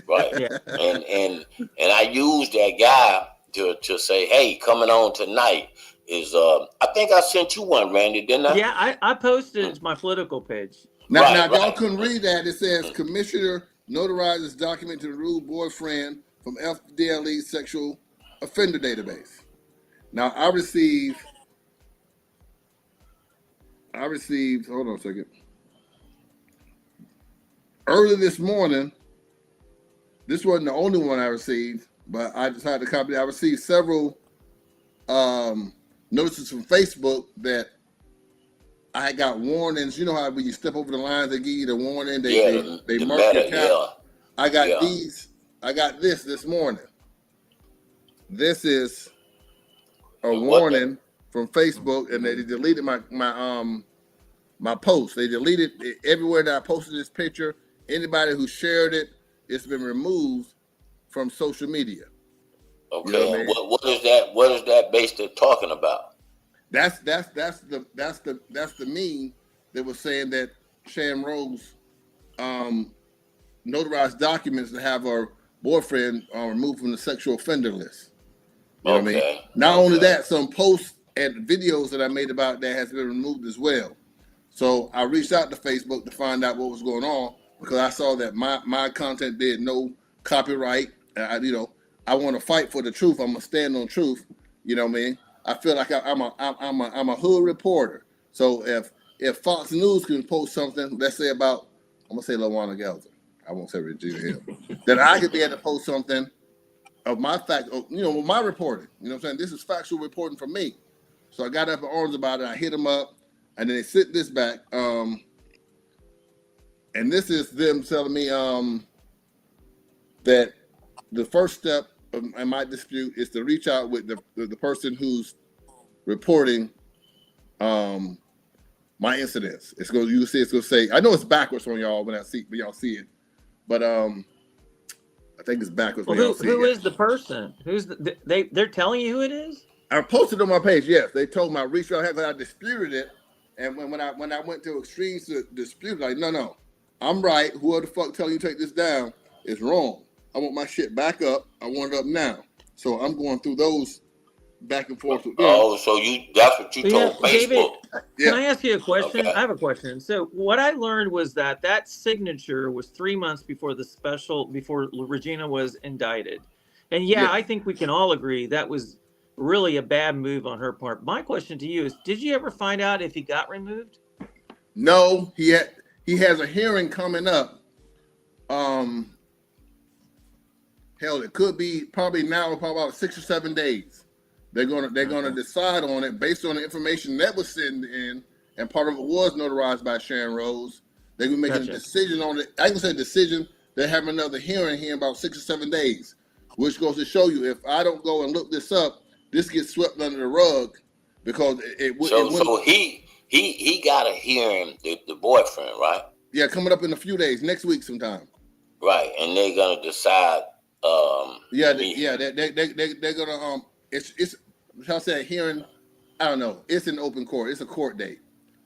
Right. And I used that guy to say, hey, coming on tonight is I think I sent you one, Randy, didn't I? Yeah, I posted my political page. Now y'all couldn't read that. It says Commissioner notarizes document to the rude boyfriend from FDLE sexual offender database. Now I received, hold on a second. Early this morning, this wasn't the only one I received, but I decided to copy. I received several notices from Facebook that I got warnings. You know how when you step over the lines, they give you the warning. They mark your count. I got these. I got this morning. This is a warning from Facebook, and they deleted my post. They deleted it everywhere that I posted this picture. Anybody who shared it, it's been removed from social media. Okay, you know what I mean? what is that? What is that based on talking about? That's the meme that was saying that Shan Rose notarized documents to have her boyfriend removed from the sexual offender list. You know what I mean? Not only that, some posts and videos that I made about that has been removed as well. So I reached out to Facebook to find out what was going on because I saw that my content did no copyright. I want to fight for the truth. I'm gonna stand on truth. You know what I mean? I feel like I'm a hood reporter. So if Fox News can post something, let's say about, I'm gonna say LaWanna Gelzer, I won't say Regina Hill, that I could be able to post something of my fact, my reporting. You know what I'm saying? This is factual reporting from me. So I got up in arms about it. I hit them up, and then they sent this back. And this is them telling me that the first step in my dispute is to reach out with the person who's reporting my incidents. It's going to say, I know it's backwards on y'all when y'all see it, but I think it's backwards. Well, who is the person? Who's they're telling you who it is? I posted on my page. Yes, they told me I reached out, I disputed it, and when I went to extremes to dispute, like no, I'm right. Whoever the fuck tell you to take this down is wrong. I want my shit back up. I want it up now. So I'm going through those back and forth with them. Oh, so that's what you told Facebook. David, can I ask you a question? Okay. I have a question. So what I learned was that signature was 3 months before before Regina was indicted. And I think we can all agree that was really a bad move on her part. My question to you is, did you ever find out if he got removed? No, he has a hearing coming up. Hell, it could be probably about 6 or 7 days. They're gonna decide on it based on the information that was sent in, and part of it was notarized by Sharon Rose. They're gonna make a decision on it. I can say decision. They have another hearing here in about 6 or 7 days, which goes to show you if I don't go and look this up, this gets swept under the rug because So he got a hearing, the boyfriend, right? Yeah, coming up in a few days, next week sometime. Right, and they're gonna decide. They're gonna it's how I say hearing. I don't know. It's an open court. It's a court date.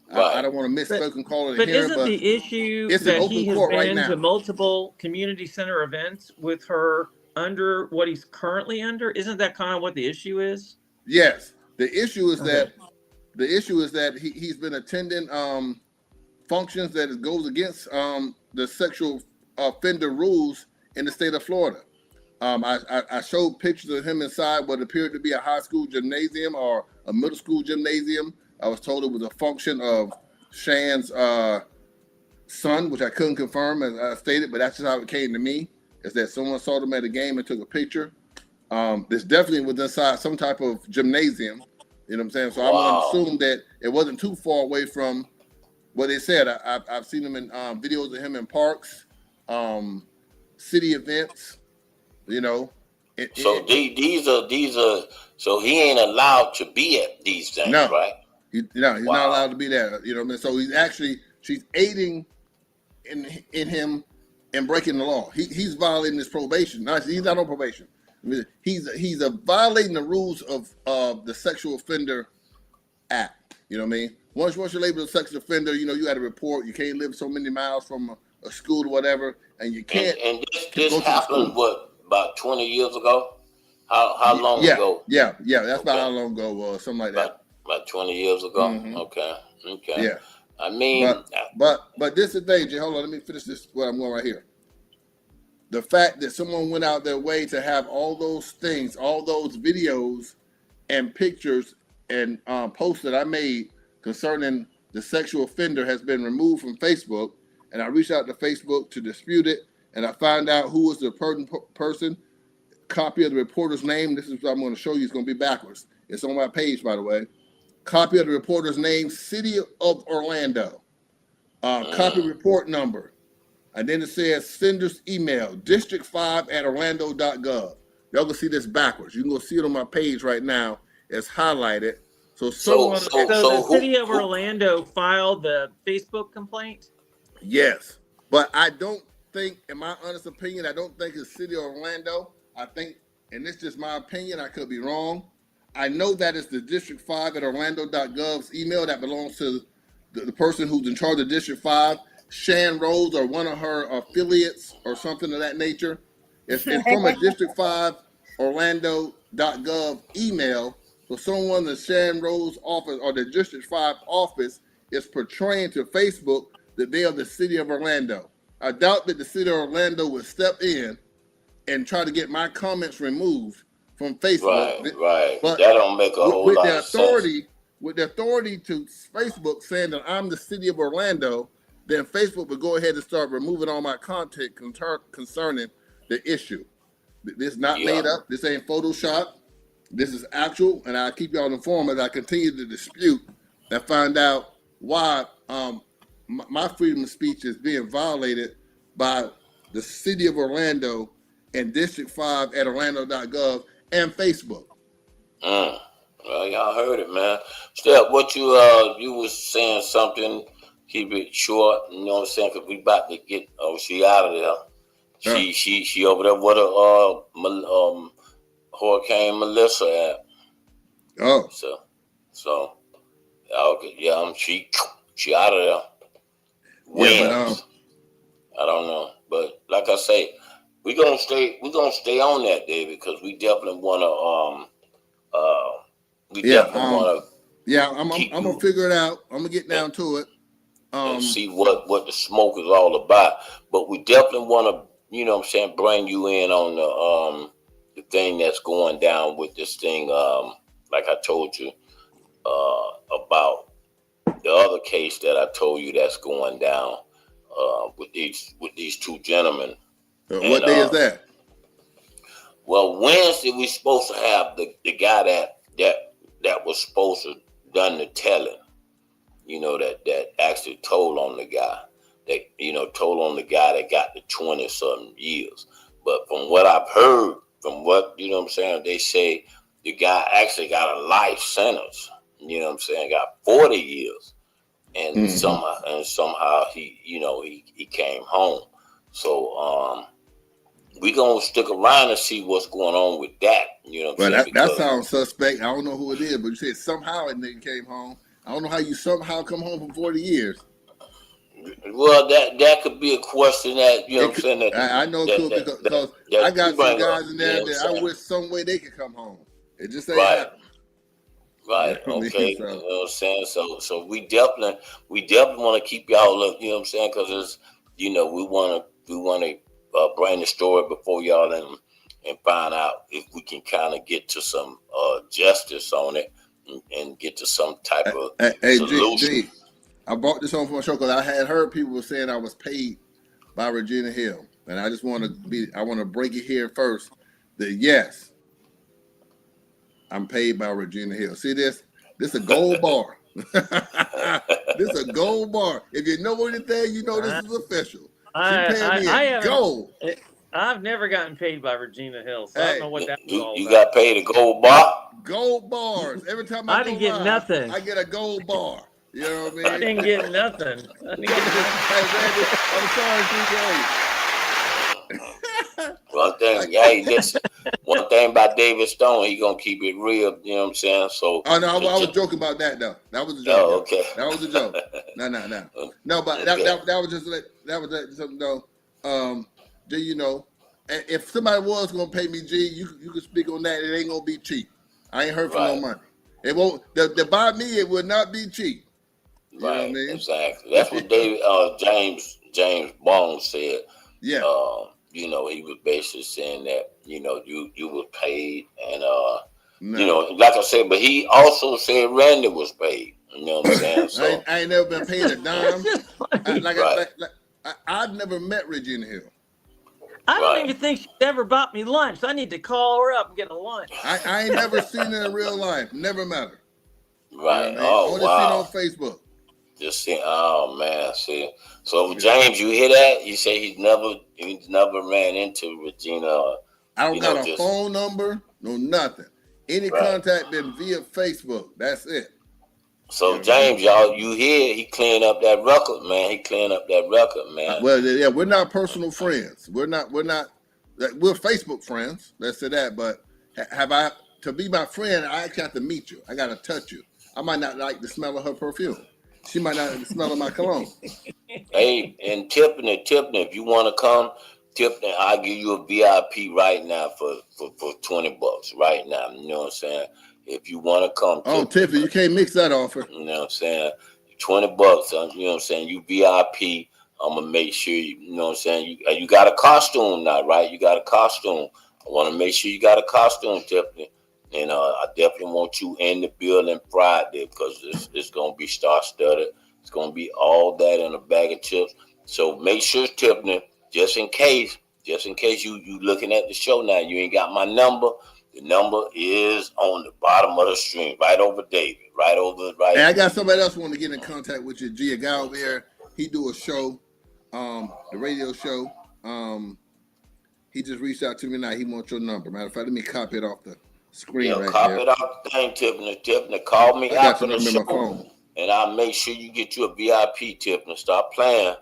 Right. I don't want to misspoke and call it a hearing. But isn't the issue that he has been to multiple community center events with her under what he's currently under? Isn't that kind of what the issue is? Yes. The issue is that he's been attending functions that goes against the sexual offender rules in the state of Florida. I showed pictures of him inside what appeared to be a high school gymnasium or a middle school gymnasium. I was told it was a function of Shan's son, which I couldn't confirm as I stated, but that's just how it came to me, is that someone saw them at a game and took a picture. This definitely was inside some type of gymnasium, you know what I'm saying? So I'm going to assume that it wasn't too far away from what they said. I've seen them in videos of him in parks, city events. You know, these are so he ain't allowed to be at these things, right? He's not allowed to be there. You know what I mean? So she's aiding in him and breaking the law. He's violating his probation. He's not on probation. I mean, he's violating the rules of the Sexual Offender Act. You know what I mean? Once you're labeled a sexual offender, you got to report. You can't live so many miles from a school or whatever, and you can't. And this happened about 20 years ago? How long ago? Yeah. That's about how long ago it was, something like that. About 20 years ago? Mm-hmm. Okay. Yeah. I mean... But this is the thing, Jay. Hold on, let me finish this, where I'm going right here. The fact that someone went out their way to have all those things, all those videos and pictures and posts that I made concerning the sexual offender has been removed from Facebook, and I reached out to Facebook to dispute it, and I found out who was the person, copy of the reporter's name. This is what I'm going to show you. It's going to be backwards. It's on my page, by the way. Copy of the reporter's name, City of Orlando. Copy report number. And then it says sender's email, district5@orlando.gov. Y'all can see this backwards. You can go see it on my page right now. It's highlighted. So the City of Orlando filed the Facebook complaint? Yes. But I don't think, in my honest opinion, I don't think it's City of Orlando. I think, and it's just my opinion, I could be wrong. I know that it's the district5@orlando.gov's email that belongs to the person who's in charge of District 5, Shan Rose, or one of her affiliates or something of that nature. It's from a district5orlando.gov email. So someone in the Shan Rose office or the District 5 office is portraying to Facebook that they are the City of Orlando. I doubt that the City of Orlando would step in and try to get my comments removed from Facebook. Right. But that don't make a whole lot of sense. With the authority to Facebook saying that I'm the City of Orlando, then Facebook would go ahead and start removing all my content concerning the issue. This is not made up. This ain't Photoshop. This is actual, and I'll keep y'all informed as I continue to dispute and find out why my freedom of speech is being violated by the City of Orlando and District5@orlando.gov and Facebook. Well, y'all heard it, man. Steph, what you was saying something, keep it short, you know what I'm saying, because we about to get she out of there. She over there with Hurricane Melissa at. Oh. So okay, yeah, she out of there. Wins. I don't know, but like I say, we're gonna stay on that, David, because we definitely wanna I'm gonna figure it out. I'm gonna get down to it. And see what the smoke is all about. But we definitely wanna, you know what I'm saying, bring you in on the thing that's going down with this thing, like I told you, about the other case that I told you that's going down with these two gentlemen. What day is that? Well, Wednesday we supposed to have the guy that was supposed to done the telling, you know, that actually told on the guy, told on the guy that got the 20-something years. But from what I've heard, from what, you know what I'm saying, they say the guy actually got a life sentence, you know what I'm saying, got 40 years. And somehow he, you know, he came home. So we gonna stick around and see what's going on with that. You know what I'm saying? That sounds suspect. I don't know who it is, but you said somehow a nigga came home. I don't know how you somehow come home from 40 years. Well, that could be a question that, you know what I'm saying. I know because I got some guys in there that I wish some way they could come home. It just ain't happening. Right. Okay. You know what I'm saying? So we definitely want to keep y'all up. You know what I'm saying? Because it's, you know, we want to bring the story before y'all and find out if we can kind of get to some justice on it and get to some type of solution. G, I brought this home for my show because I had heard people were saying I was paid by Regina Hill, and I just want to break it here first that yes, I'm paid by Regina Hill. See this? This a gold bar. This a gold bar. If you know anything, you know this is official. I've never gotten paid by Regina Hill, so I don't know what that was all about. You got paid a gold bar? Gold bars. Every time I didn't get nothing. I get a gold bar. You know what I mean? I didn't get nothing. I'm sorry, TJ. One thing about David Stone, he gonna keep it real. You know what I'm saying? So. Oh no, I was joking about that though. That was a joke. Oh, okay. That was a joke. No, but that was just something though. Do you know? If somebody was gonna pay me, G, you could speak on that. It ain't gonna be cheap. I ain't heard for no money. It won't. To buy me, it will not be cheap. You know what I mean? Exactly. That's what David James Bond said. Yeah. You know, he was basically saying that, you know, you were paid and you know, like I said, but he also said Randy was paid. You know what I'm saying? So I ain't never been paid a dime. I've never met Regina Hill. I don't even think she ever bought me lunch. I need to call her up and get a lunch. I ain't never seen her in real life. Never met her. Right. You know what I mean? Only seen her on Facebook. Just see, oh man, see. So James, you hear that? You say he's never ran into Regina. I don't got a phone number, no nothing. Any contact been via Facebook. That's it. So James, y'all, you hear he cleaned up that record, man. He cleaned up that record, man. Well, yeah, we're not personal friends. We're Facebook friends. Let's say that. But to be my friend, I actually have to meet you. I got to touch you. I might not like the smell of her perfume. She might not like the smell of my cologne. Hey, and Tiffany, if you want to come, Tiffany, I'll give you a VIP right now for $20 right now. You know what I'm saying? If you want to come. Oh, Tiffany, you can't mix that offer. You know what I'm saying? $20, you know what I'm saying? You VIP. I'm going to make sure, you know what I'm saying? You got a costume now, right? You got a costume. I want to make sure you got a costume, Tiffany. And I definitely want you in the building Friday because it's going to be star-studded. It's going to be all that in a bag of chips. So make sure, Tiffany, just in case you looking at the show now, you ain't got my number. The number is on the bottom of the screen, right over David, right. Hey, I got somebody else want to get in contact with you, G. A guy over here, he do a show, the radio show. He just reached out to me now. He wants your number. Matter of fact, let me copy it off the screen right copy here. It off the thing, Tiffany. Call me after the show, my phone. And I'll make sure you get you a VIP, Tiffany. Stop playing.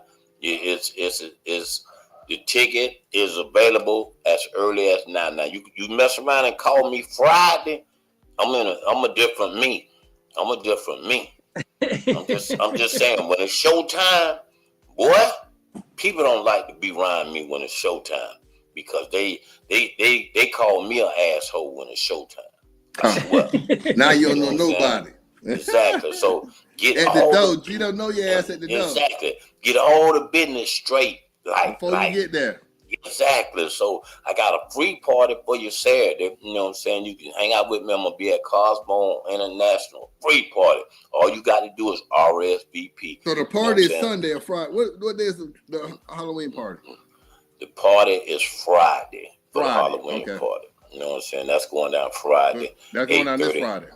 The ticket is available as early as now. Now you mess around and call me Friday. I'm a different me. I'm a different me. I'm just saying, when it's showtime, boy, people don't like to be around me when it's showtime because they call me an asshole when it's showtime. Now you don't know nobody. Exactly. So get at all the door. You don't know your ass at the door. Exactly. Get all the business straight before you get there. Exactly. So I got a free party for you Saturday. You know what I'm saying? You can hang out with me. I'm gonna be at Cosmo International. Free party. All you got to do is RSVP. So the party is Sunday or Friday. What day is the Halloween party? The party is Friday. For the Halloween party. You know what I'm saying? That's going down Friday. That's going down this Friday.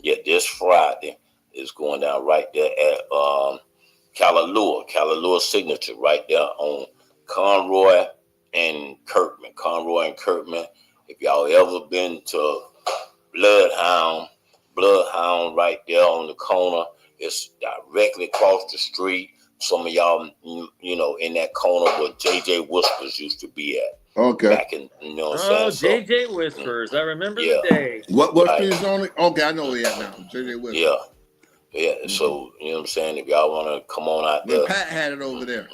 Yeah, this Friday is going down right there at Callalua Signature, right there on Conroy and Kirkman. If y'all ever been to Bloodhound right there on the corner, it's directly across the street. Some of y'all, you know, in that corner where JJ Whispers used to be at. Okay. Back in, you know what I'm saying? JJ Whispers. I remember the day. What street is on it? Okay, I know where you're at now. JJ Whispers. Yeah. So, you know what I'm saying? If y'all want to come on out there. Pat had it over there.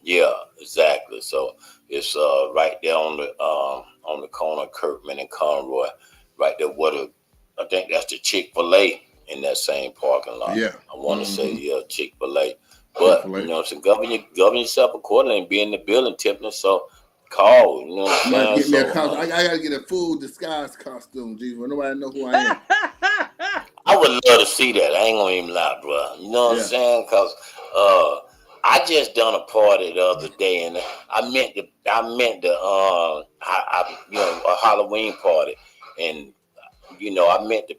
Yeah, exactly. So it's right there on the corner of Kirkman and Conroy, right there. I think that's the Chick-fil-A in that same parking lot. Yeah. I want to say Chick-fil-A. But you know, so govern yourself accordingly and be in the building, Tiffany. So call. You know what I'm saying? I gotta get a full disguise costume, G. When nobody know who I am. I would love to see that. I ain't gonna even lie, bro. You know what I'm saying? Cause I just done a party the other day, and I meant a Halloween party, and you know I meant to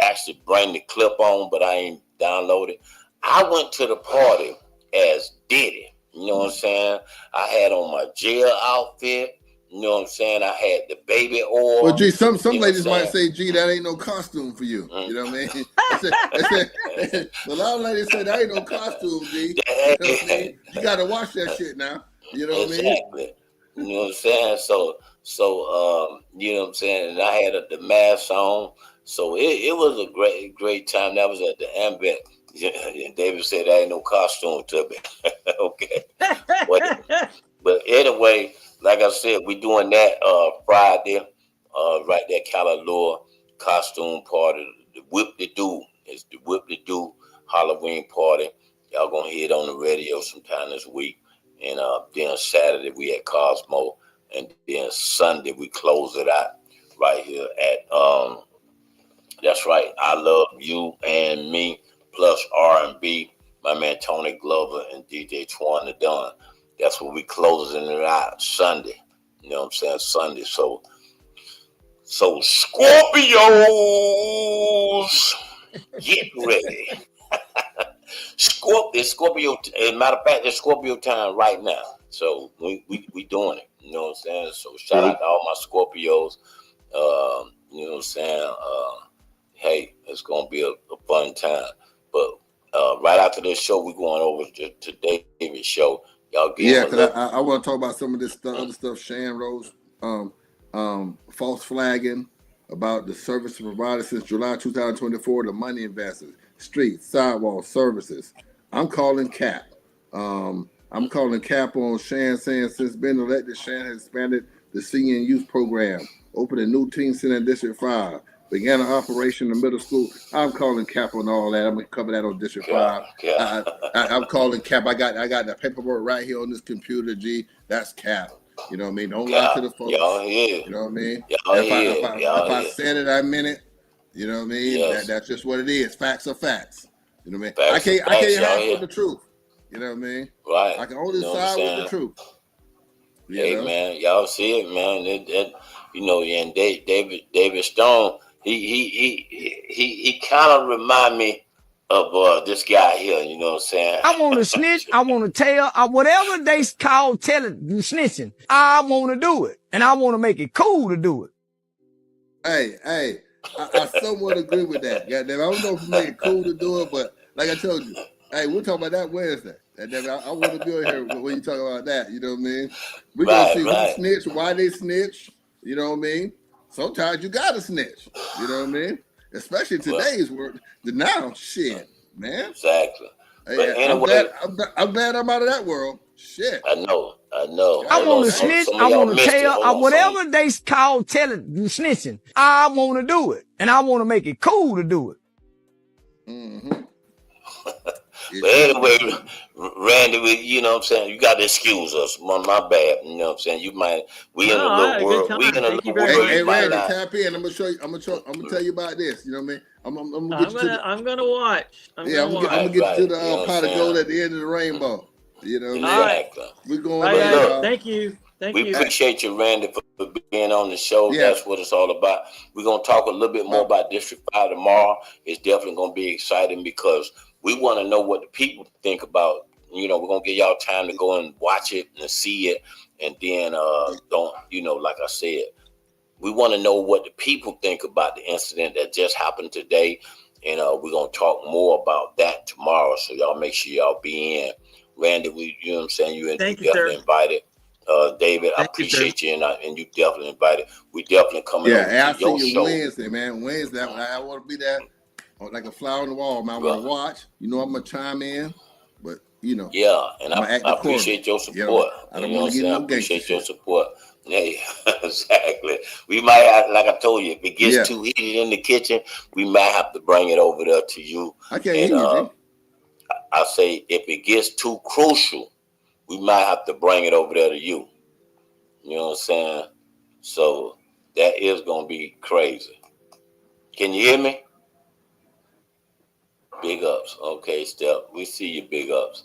actually bring the clip on, but I ain't downloaded. I went to the party as Diddy. You know what I'm saying? I had on my jail outfit. You know what I'm saying? I had the baby oil. Well, G, some ladies might say, G, that ain't no costume for you. You know what I mean? A lot of ladies say that ain't no costume, G. You know what I mean? You got to watch that shit now. You know what I mean? Exactly. You know what I'm saying? So you know what I'm saying? And I had the mask on. So it was a great time. That was at the Ambet. And David said, there ain't no costume to me. Okay. But anyway, like I said, we doing that Friday, right there, Callalua costume party. The Whip the Do. It's the Whip the Do Halloween party. Y'all gonna hear it on the radio sometime this week. And then Saturday we at Cosmo. And then Sunday we close it out right here at that's right, I Love You and Me plus R&B. My man Tony Glover and DJ Twan the Don. That's what we closing it out Sunday. You know what I'm saying? Sunday. So Scorpios, get ready. Scorpio. As a matter of fact, it's Scorpio time right now. So we doing it. You know what I'm saying? So shout out to all my Scorpios. You know what I'm saying? Hey, it's gonna be a fun time. But right after this show, we're going over to David's show. Y'all get because I want to talk about some of this other stuff. Shan Rose, false flagging about the service provided since July 2024. The money investors, streets, sidewalk services. I'm calling cap. I'm calling cap on Shan, saying since being elected, Shan has expanded the senior and youth program, opened a new teen center in District 5. Began an operation in middle school. I'm calling cap on all that. I'm gonna cover that on District 5. I'm calling cap. I got the paperwork right here on this computer. G, that's cap. You know what I mean? Don't lie to the folks. You know what I mean? If I said it, I meant it. You know what I mean? Yes. That's just what it is. Facts are facts. You know what I mean? Facts I can't hide with the truth. You know what I mean? Right. I can only side with the truth. Hey man, y'all see it, man. You know, and David Stone. He kind of remind me of this guy here, you know what I'm saying? I want to snitch. I want to tell. Whatever they call snitching, I want to do it. And I want to make it cool to do it. Hey, I somewhat agree with that. Goddamn, I don't know if we make it cool to do it, but like I told you, hey, we'll talk about that Wednesday. I want to be on here when you talk about that. You know what I mean? We're gonna see who snitch, why they snitch. You know what I mean? Sometimes you gotta snitch. You know what I mean? Especially today's world. Now, shit, man. Exactly. Hey, but anyway, I'm glad I'm out of that world. Shit. I know. I want to snitch. I want to tell whatever they call snitching. I want to do it, and I want to make it cool to do it. Mm-hmm. But anyway, Randy, you know what I'm saying? You got to excuse us. My bad. You know what I'm saying? We in a little world. We in a little world. Hey, Randy, tap in. I'm gonna show you. I'm gonna tell you about this. You know what I mean? I'm gonna watch. I'm gonna get to the pot of gold at the end of the rainbow. You know what I mean? Exactly. We're going. Thank you. We appreciate you, Randy, for being on the show. Yeah. That's what it's all about. We're going to talk a little bit more about District 5 tomorrow. It's definitely going to be exciting because we want to know what the people think about. You know, we're going to give y'all time to go and watch it and see it. And then, like I said, we want to know what the people think about the incident that just happened today. And we're going to talk more about that tomorrow. So y'all make sure y'all be in. Randy, you know what I'm saying? You definitely invited. David, I appreciate you, and you definitely invited. We definitely coming over to your show. Wednesday, man. Wednesday, I want to be there like a flower on the wall, man. I want to watch. You know, I'm gonna chime in, but you know. Yeah, and I appreciate your support. I don't want to get no appreciate your support. Yeah, exactly. We might have, like I told you, if it gets too heated in the kitchen, we might have to bring it over there to you. I can't hear you. I say if it gets too crucial, we might have to bring it over there to you. You know what I'm saying? So that is going to be crazy. Can you hear me? Big ups. Okay, Steph. We see you, big ups.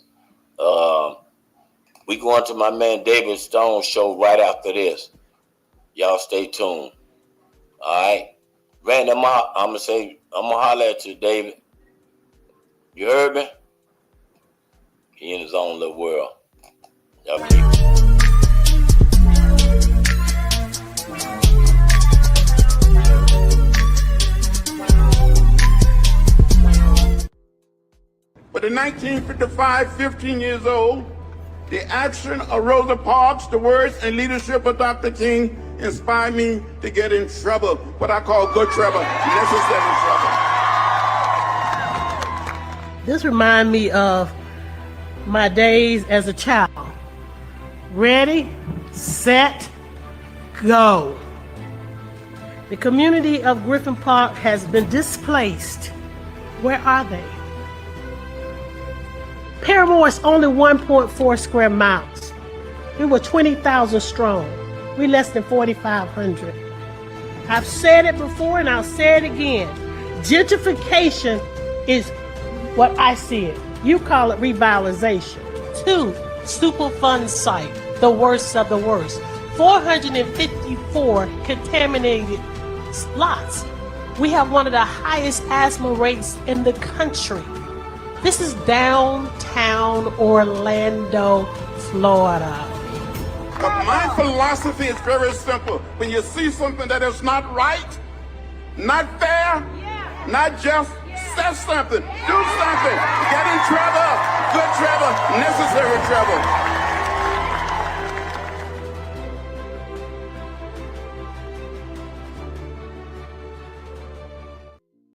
We going to my man David Stone's show right after this. Y'all stay tuned. All right? Randy, I'm going to holler at you, David. You heard me? He in his own little world. But in 1955, 15 years old, the action of Rosa Parks, the words and leadership of Dr. King inspired me to get in trouble, what I call good trouble, necessary trouble. This reminds me of my days as a child. Ready, set, go. The community of Griffin Park has been displaced. Where are they? Paramore is only 1.4 square miles. We were 20,000 strong. We less than 4,500. I've said it before and I'll say it again. Gentrification is what I see it. You call it revitalization. 2, Superfund site, the worst of the worst. 454 contaminated lots. We have one of the highest asthma rates in the country. This is downtown Orlando, Florida. But my philosophy is very simple. When you see something that is not right, not fair, not just, say something, do something, get in trouble, good trouble, necessary trouble.